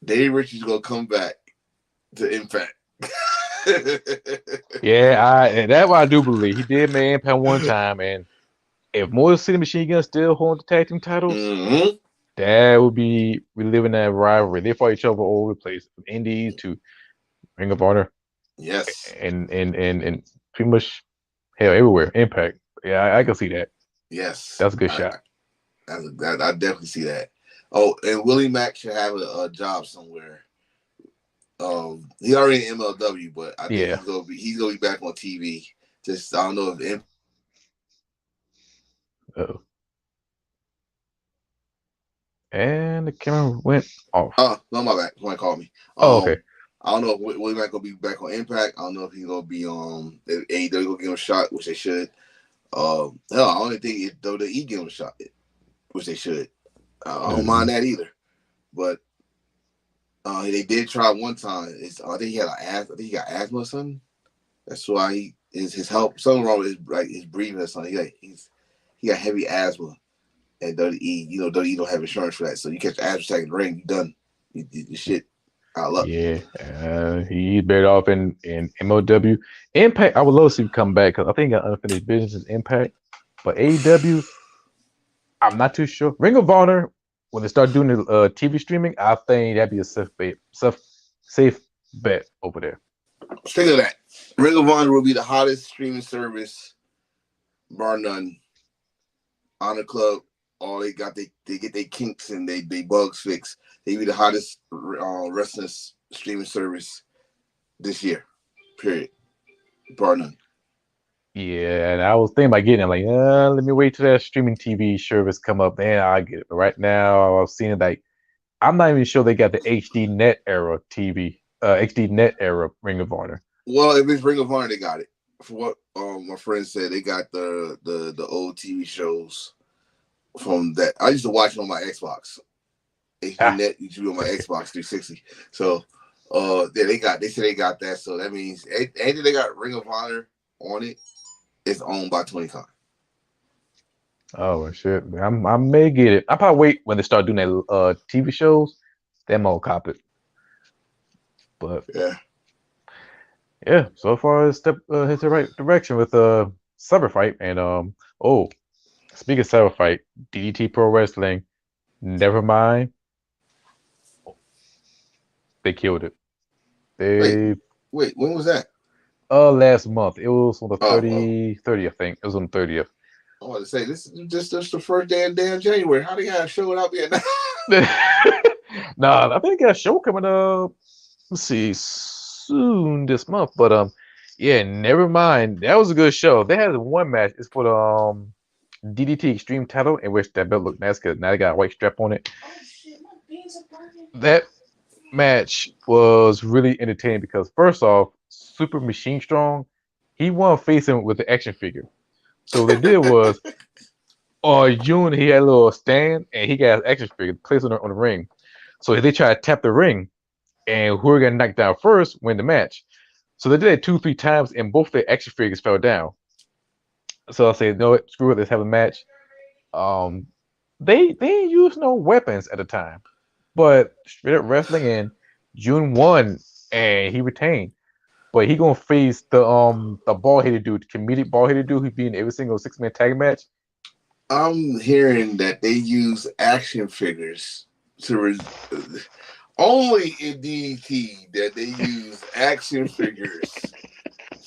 Dave Richards gonna come back to Impact. Yeah, that's what I do believe. He did make Impact one time, and if Motor City Machine Gun still hold the tag team titles, that would be reliving that rivalry. They fought each other all over the place, from Indies to Ring of Honor. Yes, and pretty much hell everywhere. Impact. Yeah, I can see that. Yes, that's a good shot. I definitely see that. Oh, and Willie Mack should have a job somewhere. He already in MLW, but I think he's gonna be back on TV. Just I don't know if. And the camera went off. No, my bad. Somebody called me. Okay. I don't know if Willie Mack gonna be back on Impact. I don't know if he's gonna be on AEW gonna give him a shot, which they should. I only think if WWE give him a shot, which they should. I don't mind that either. But they did try one time. I think he got asthma or something. That's why his help. Something wrong with his breathing or something. He got heavy asthma, and WWE, WWE don't have insurance for that. So you catch an asthma attack in the ring, you done. You shit out up. Yeah, he's better off in MLW. Impact, I would love to see him come back because I think unfinished business is Impact. But AEW, I'm not too sure. Ring of Honor, when they start doing the TV streaming, I think that'd be a safe bet over there. Think of that. Ring of Honor will be the hottest streaming service, bar none. Honor Club all they got they get their kinks and they bugs fixed. They be the hottest wrestling streaming service this year. Period. Bar none. Yeah, and I was thinking about getting it. I'm like, let me wait till that streaming TV service come up, then I'll get it. But right now, I've seen it like I'm not even sure they got the HD Net era TV, HD Net era Ring of Honor. Well, if it's Ring of Honor, they got it. For what my friend said, they got the old TV shows from that. I used to watch it on my Xbox. HD Net used to be on my Xbox 360. So yeah, they said they got that. So that means anything they got Ring of Honor on it is owned by Tony Khan. Oh well, shit, I may get it. I'll probably wait when they start doing that TV shows. Then I'll cop it. But yeah, so far it's hit the right direction with Cyber Fight and oh, speaking of Cyber Fight, DDT Pro Wrestling, never mind, they killed it. They wait, when was that? Last month. It was on the 30th, I think. It was on the 30th. I want to say this is just the first day of January. How do you have a show out there now? Nah, I think they got a show coming up. Let's see, soon this month. But yeah, never mind. That was a good show. They had one match. It's for the DDT Extreme title, in which that belt looked nice because now they got a white strap on it. Oh shit, my beans are burning. That match was really entertaining because first off, Super Machine Strong, he won facing with the action figure. So what they did was, June he had a little stand and he got his action figure placed on the ring. So they tried to tap the ring, and whoever got knocked down first win the match. So they did it 2-3 times, and both their action figures fell down. So I said, no, screw it, let's have a match. They didn't use no weapons at the time, but straight up wrestling, and June won and he retained. But he gonna face the bald headed dude, the comedic bald headed dude who be in every single 6-man tag match. I'm hearing that they use action figures to only in DDT that they use action figures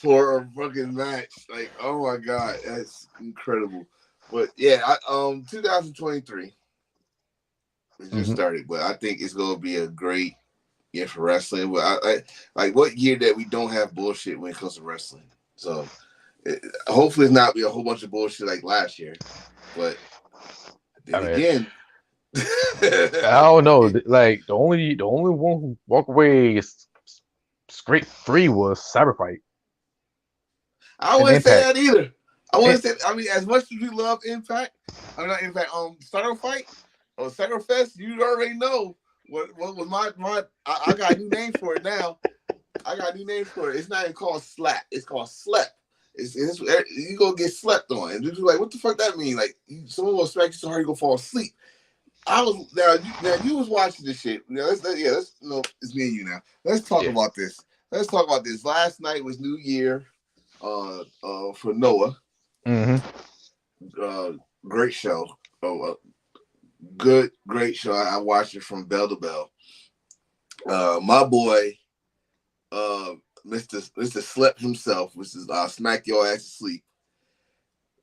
for a fucking match. Like, oh my god, that's incredible. But yeah, 2023 it just started, but I think it's gonna be a great year for wrestling. But I like what year that we don't have bullshit when it comes to wrestling. So hopefully it's not be a whole bunch of bullshit like last year. But then again, I don't know. Like the only one who walked away straight free was Cyber Fight. I wouldn't say that either. I wouldn't say. I mean, as much as we love Impact, I'm not Impact. Cyber Fight or Cyber Fest, you already know what was my. I got a new name for it now. I got a new name for it. It's not even called Slap. It's called Slap. It's you gonna get slept on, and you're like, what the fuck that mean? Like someone will smack you so hard you gonna fall asleep. I was now you was watching this shit. Let's it's me and you now. Let's talk about this. Let's talk about this. Last night was New Year, for Noah. Great show. Great show. I watched it from bell to bell. My boy, Mr. Slep himself, which is smack your ass to sleep,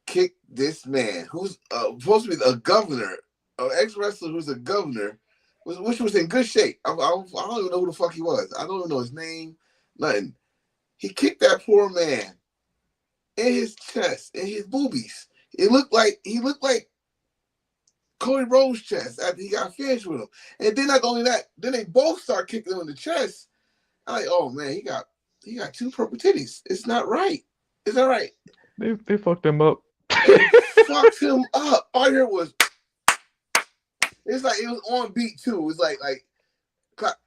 kicked this man who's supposed to be a governor, an ex-wrestler who's a governor, which was in good shape. I don't even know who the fuck he was. I don't even know his name, nothing. He kicked that poor man in his chest, in his boobies. He looked like Cody Rhodes' chest after he got finished with him. And then not only that, then they both start kicking him in the chest. I'm like, oh man, he got 2 purple titties. It's not right. It's not right. They fucked him up. They fucked him up. All I heard was, it's like it was on beat too. It was like clap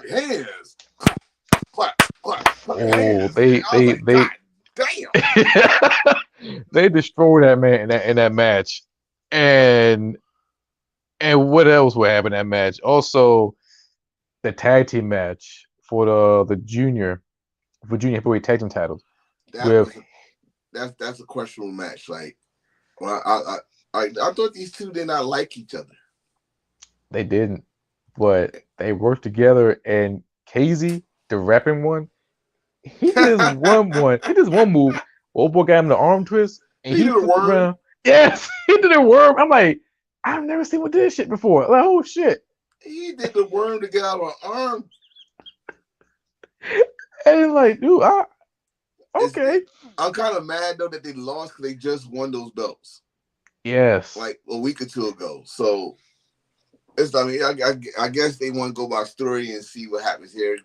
your hands, clap your hands. They damn. They destroyed that man in that match, and what else would happen in that match? Also, the tag team match for the junior heavyweight tag team titles. That's a questionable match. Like, well, I thought these two did not like each other. They didn't, but they worked together. And KZ, the rapping one, he did one move. Old boy got him the arm twist, and he flipped around. Yes, he did a worm. I'm like, I've never seen one this shit before. Like, oh shit. He did the worm to get out of her arm. And it's like, dude, It's, okay. I'm kind of mad though that they lost because they just won those belts Yes. like a week or two ago. So it's, I mean, I guess they want to go by story and see what happens here.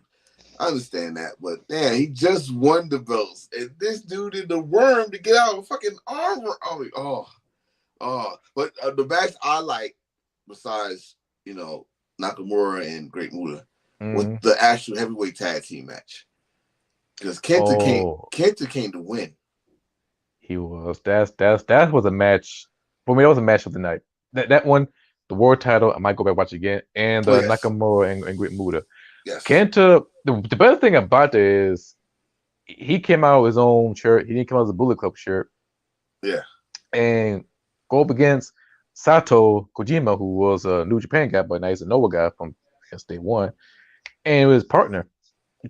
I understand that, but man, he just won the belts, and this dude did the worm to get out of a fucking arm. But the match I like, besides Nakamura and Great Muta, was the actual heavyweight tag team match because Kenta came to win. He was. That was a match for me. That was a match of the night. That one, the world title. I might go back and watch it again, and the Nakamura and Great Muta. Yes. Kenta. The best thing about it is he came out with his own shirt. He didn't come out with a Bullet Club shirt. Yeah. And go up against Sato Kojima, who was a New Japan guy, but now he's a Noah guy from day one, and his partner.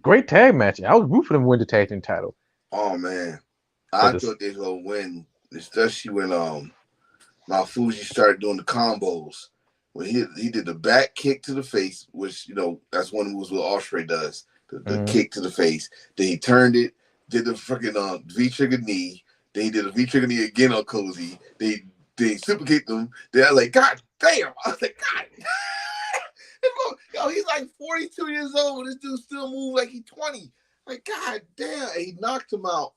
Great tag match. I was rooting for them to win the tag team title. Oh man, I thought they were gonna win, especially when Mount Fuji started doing the combos. When he did the back kick to the face, which that's one of the moves what Ospreay does, the kick to the face. Then he turned it, did the freaking V trigger knee. Then he did a V trigger knee again on Cozy. They super kicked him. Then I was like, God damn! I was like, God. Yo, he's like 42 years old. This dude still moves like he's 20. Like, God damn. And he knocked him out.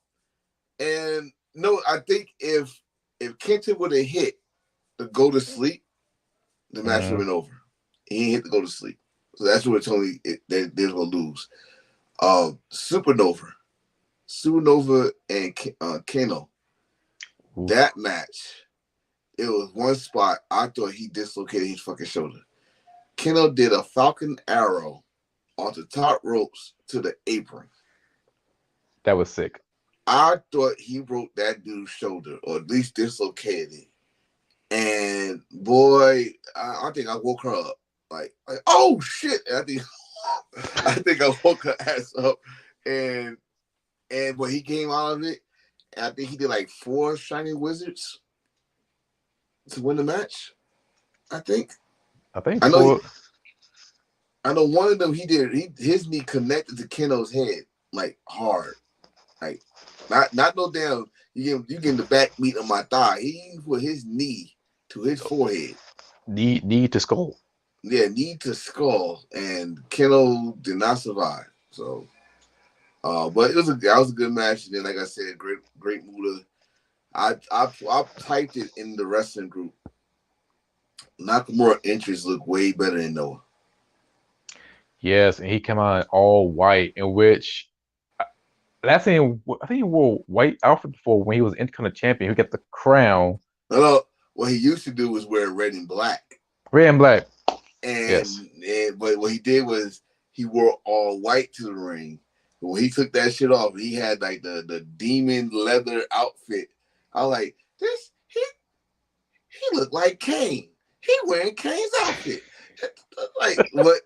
And no, I think if Kenta would have hit the go to sleep, the match would have been over. He ain't hit the go to sleep. So that's what told me they're going to lose. Supernova and Kano. Ooh. That match, it was one spot I thought he dislocated his fucking shoulder. Keno did a Falcon Arrow on the top ropes to the apron. That was sick. I thought he broke that dude's shoulder, or at least dislocated it. And boy, I think I woke her up. Like oh shit! And I think I woke her ass up. And when he came out of it, I think he did like 4 Shining Wizards to win the match. I know one of them his knee connected to Keno's head like hard. Like not no damn you getting the back meat on my thigh. He put his knee to his forehead. Knee to skull. Yeah, knee to skull, and Keno did not survive. So but that was a good match. And then like I said, great Muta. I typed it in the wrestling group. Nakamura entries look way better than Noah. Yes, and he came out all white, in which last thing I think he wore white outfit before when he was Intercontinental Champion. He got the crown. No, what he used to do was wear red and black. Red and black. But what he did was he wore all white to the ring. But when he took that shit off, he had like the demon leather outfit. I was like, this he looked like Kane. He wearing Kane's outfit. Like what?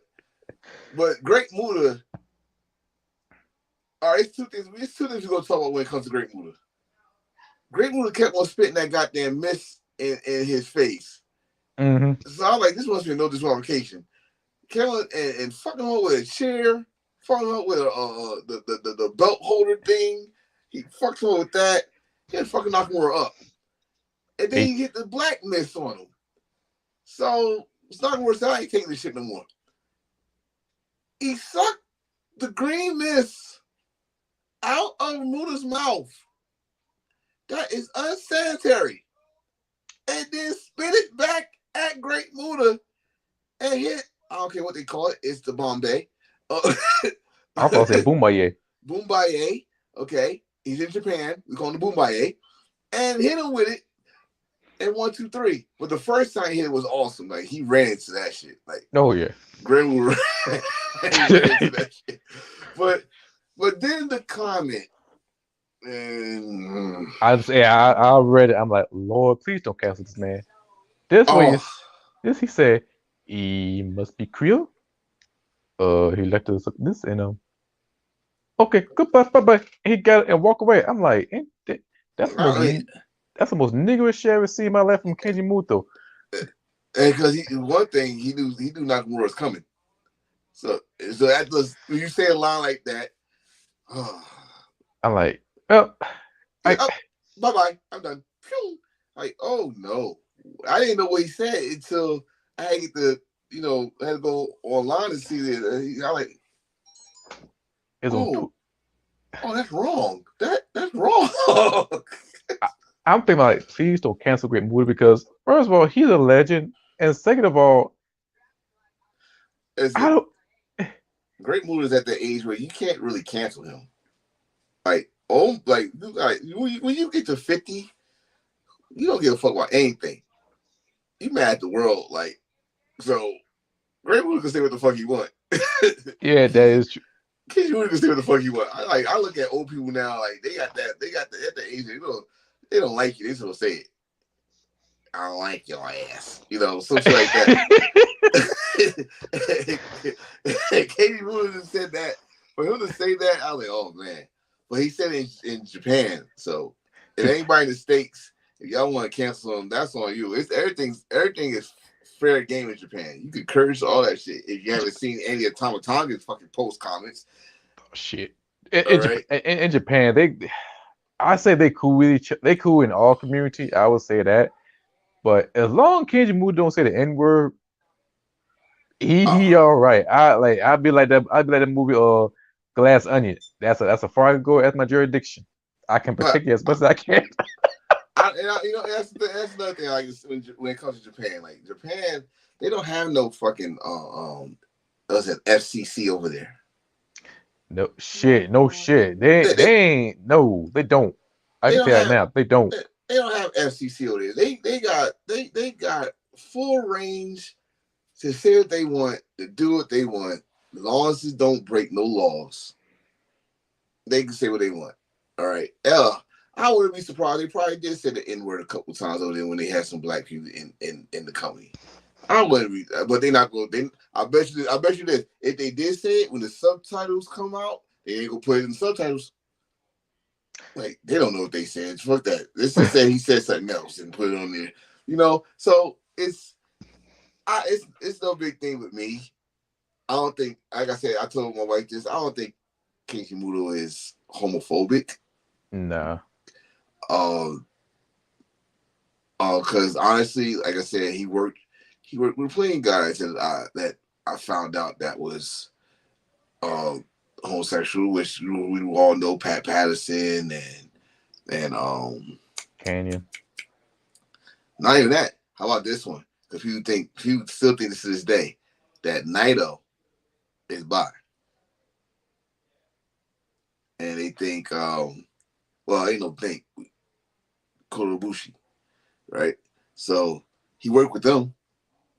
But Great Muta. All right, it's two things we're gonna talk about when it comes to Great Muta. Great Muta kept on spitting that goddamn mist in his face. Mm-hmm. So I was like, this must be no disqualification. Killing and fucking her with a chair, fucking her with the belt holder thing. He fucked her with that. He had fucking knocking her up. And then he hit the black mist on him. So it's not worse. I ain't taking this shit no more. He sucked the green mist out of Muta's mouth. That is unsanitary. And then spit it back at Great Muta and hit. I don't care what they call it. It's the Bombay. I'm supposed to say Boombaye. Boombaye. Okay. He's in Japan. We call him the Boombaye. And hit him with it. And 1, 2, 3. But the first time he hit it was awesome. Like he ran into that shit. Like yeah. Great Muta ran into that shit. But then the comment. And I read it. I'm like, Lord, please don't cancel this man. This way he said he must be Creole. He left us this and okay, goodbye, bye. He got it and walk away. I'm like, that's the most niggerish shit I ever seen in my life from Kenji Muto. And because one thing he knew Nakamura was coming. So that was when you say a line like that. I'm like, well, Yeah, I bye bye. I'm done. Like, oh no. I didn't know what he said until I had to get the, I had to go online and see it. I like, it's on. oh, that's wrong. That's wrong. I'm thinking like, please don't cancel Great Muta because first of all, he's a legend, and second of all, I Listen, don't. Great Mood is at the age where you can't really cancel him. Like, when you get to 50, you don't give a fuck about anything. You mad at the world, like, so Great Mood can say what the fuck he want. Yeah, that is true. Kids really can say what the fuck you want. I look at old people now, like they got that at the age they don't like you. They just say it. I don't like your ass. Some shit like that. Katie Moon just said that. For him to say that, I was like, oh man. But he said it in Japan. So if anybody in the States, if y'all want to cancel him, that's on you. It's everything is fair game in Japan. You can curse all that shit. If you haven't seen any of Tomatonga's fucking post comments. Shit. All right. In Japan, I say they cool with they cool in all community. I would say that, but as long as Kenji Muda don't say the N word, he all right. I'd be like that. I'd be like the movie Glass Onion. That's a far I can go. That's my jurisdiction. I can But protect you as much as I can. that's another thing. Like when it comes to Japan, like Japan, they don't have no fucking what's that FCC over there. No shit. No shit. They, They they, ain't. No, they don't. I they can don't tell you that have now. They don't. they don't have FCC over there. They got full range to say what they want, to do what they want, as long as it don't break no laws. They can say what they want. All right. I wouldn't be surprised. They probably did say the N word a couple times over there when they had some black people in the company. I wouldn't be, but they're not going. I bet you this. If they did say it when the subtitles come out, they ain't gonna put it in the subtitles. Like they don't know what they said. Fuck that. This just said he said something else and put it on there. So it's no big thing with me. I don't think, like I said, I told my wife this. I don't think Keiichi Muto is homophobic. Nah. Because honestly, like I said, he worked with plenty guys that I found out that was homosexual, which we all know Pat Patterson and Canyon. not even that. How about this one? Because people still think this to this day that Naito is bi, and they think ain't no think Korobushi, right? So he worked with them.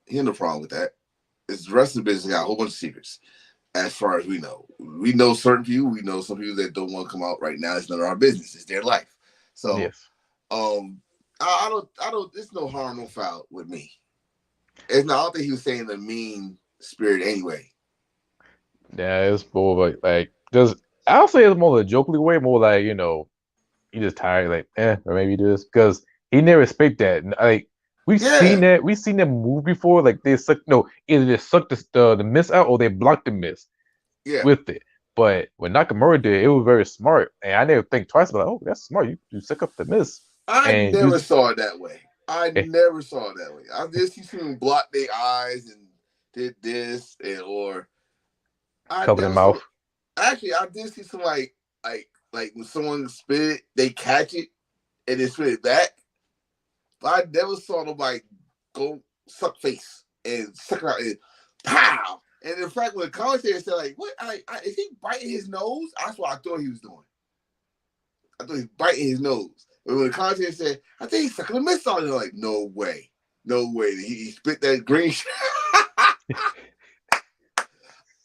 He had no problem with that. It's the rest of the business got a whole bunch of secrets. As far as we know certain people. We know some people that don't want to come out right now. It's none of our business. It's their life. So, Yes. I don't. It's no harm, no foul with me. It's not. I don't think he was saying the mean spirit anyway. Yeah, it's more like just I'll say it's more of a jokingly way, more like you just tired, like or maybe this because he never expect that. Like we've seen that move before. Like they suck either they suck the miss out or they block the miss with it. But when Nakamura did, it was very smart, and I never think twice about. Oh, that's smart. You suck up the miss. I And never saw it that way. I eh, never saw it that way. I just see someone block their eyes and did this or I cover the never saw. mouth. Actually, I did see some like when someone spit it, they catch it and then spit it back. But I never saw nobody go suck face and suck it out and pow. And in fact, when the commentator said like, "What? Is he biting his nose?" That's what I thought he was doing. I thought he was biting his nose. But when the commentator said, "I think he's sucking the mist out," they're like, "No way, no way." He spit that green.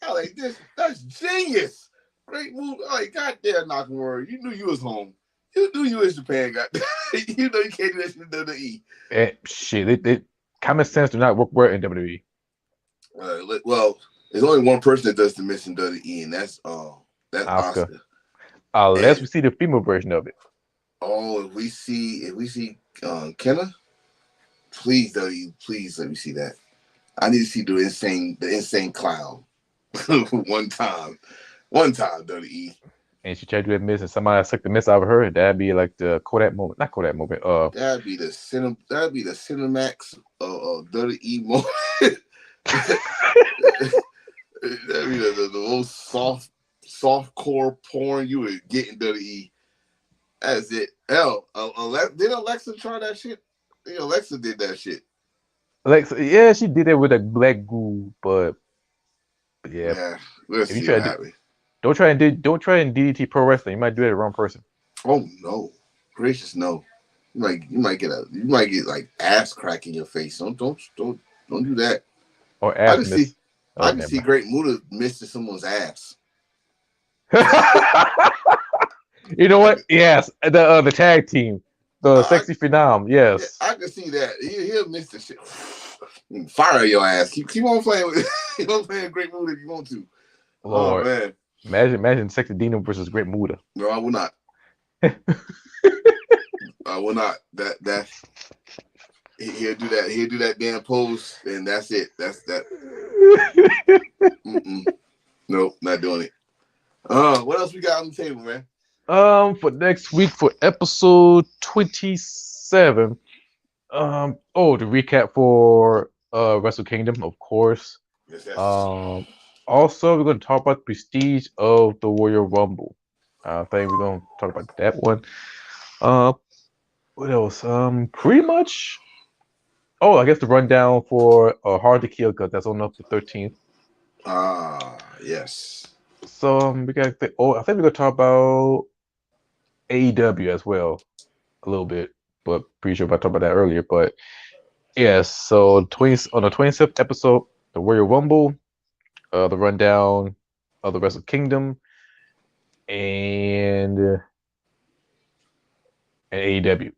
I like this. That's genius. Great move. Like, goddamn, Nakamura. You knew you was home. You knew you was Japan. Goddamn. You know you can't do that shit in WWE. Shit, common sense do not work well in WWE. Well, there's only one person that does the miss in WWE, and that's Oscar. Oscar. Unless we see the female version of it. Oh, if we see Kenna. Please, WWE, please let me see that. I need to see the insane clown one time, WWE. And she tried to do that miss, and somebody sucked the miss out of her. That'd be like the Kodak moment, not Kodak moment. That'd be the Cinemax WWE moment. That'd be the most soft core porn you would get in WWE. That's it. Hell, did Alexa try that shit? Yeah, Alexa did that shit. Alexa, yeah, she did it with a black goo, but yeah. Yeah, let's If you see try what to happens. don't try and DDT pro wrestling. You might do it to the wrong person. Oh no, gracious no! You might get like ass crack in your face. Don't do that. Or I ass can see miss. Oh, I can see Great Muta missing someone's ass. You know what? Yes, the tag team, the sexy phenom. Yes, I can see that. He'll miss the shit. Fire your ass. Keep on playing with Great Muta if you want to. Lord. Oh man. Imagine Sexy Dino versus Great Muta. No, I will not. I will not. That he'll do that. He'll do that damn pose, and that's it. That's that. Nope, not doing it. What else we got on the table, man? For next week for episode 27. The recap for Wrestle Kingdom, of course. Yes, yes. Also we're going to talk about the prestige of the Royal Rumble. I think we're going to talk about that one. What else? Pretty much. Oh, I guess the rundown for Hard to Kill, because that's on up the 13th. Yes. So we got. I think we're gonna talk about AEW as well, a little bit, but pretty sure if I talked about that earlier. But yes, so on the 27th episode, the Royal Rumble, the rundown of the Wrestle Kingdom, and AEW.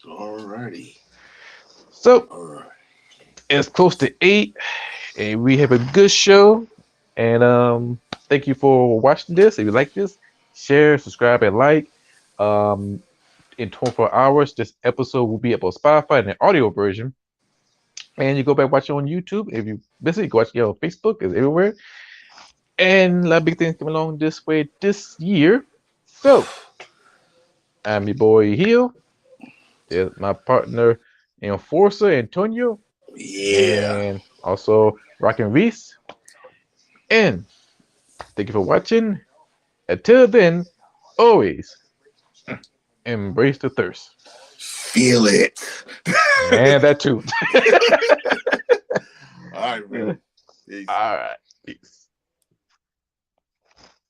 Alrighty. So it's close to 8, and we have a good show. And thank you for watching this. If you like this, share, subscribe, and like. In 24 hours, this episode will be up on Spotify in the audio version. And you go back and watch it on YouTube. If you miss it, you go watch it on Facebook. It's everywhere. And a lot of big things coming along this way this year. So, I'm your boy Heel. There's my partner, Enforcer Antonio. Yeah. And also Rockin' Reese. And thank you for watching. Until then, always embrace the thirst. Feel it. And that too. All right, man. Peace. All right. Peace.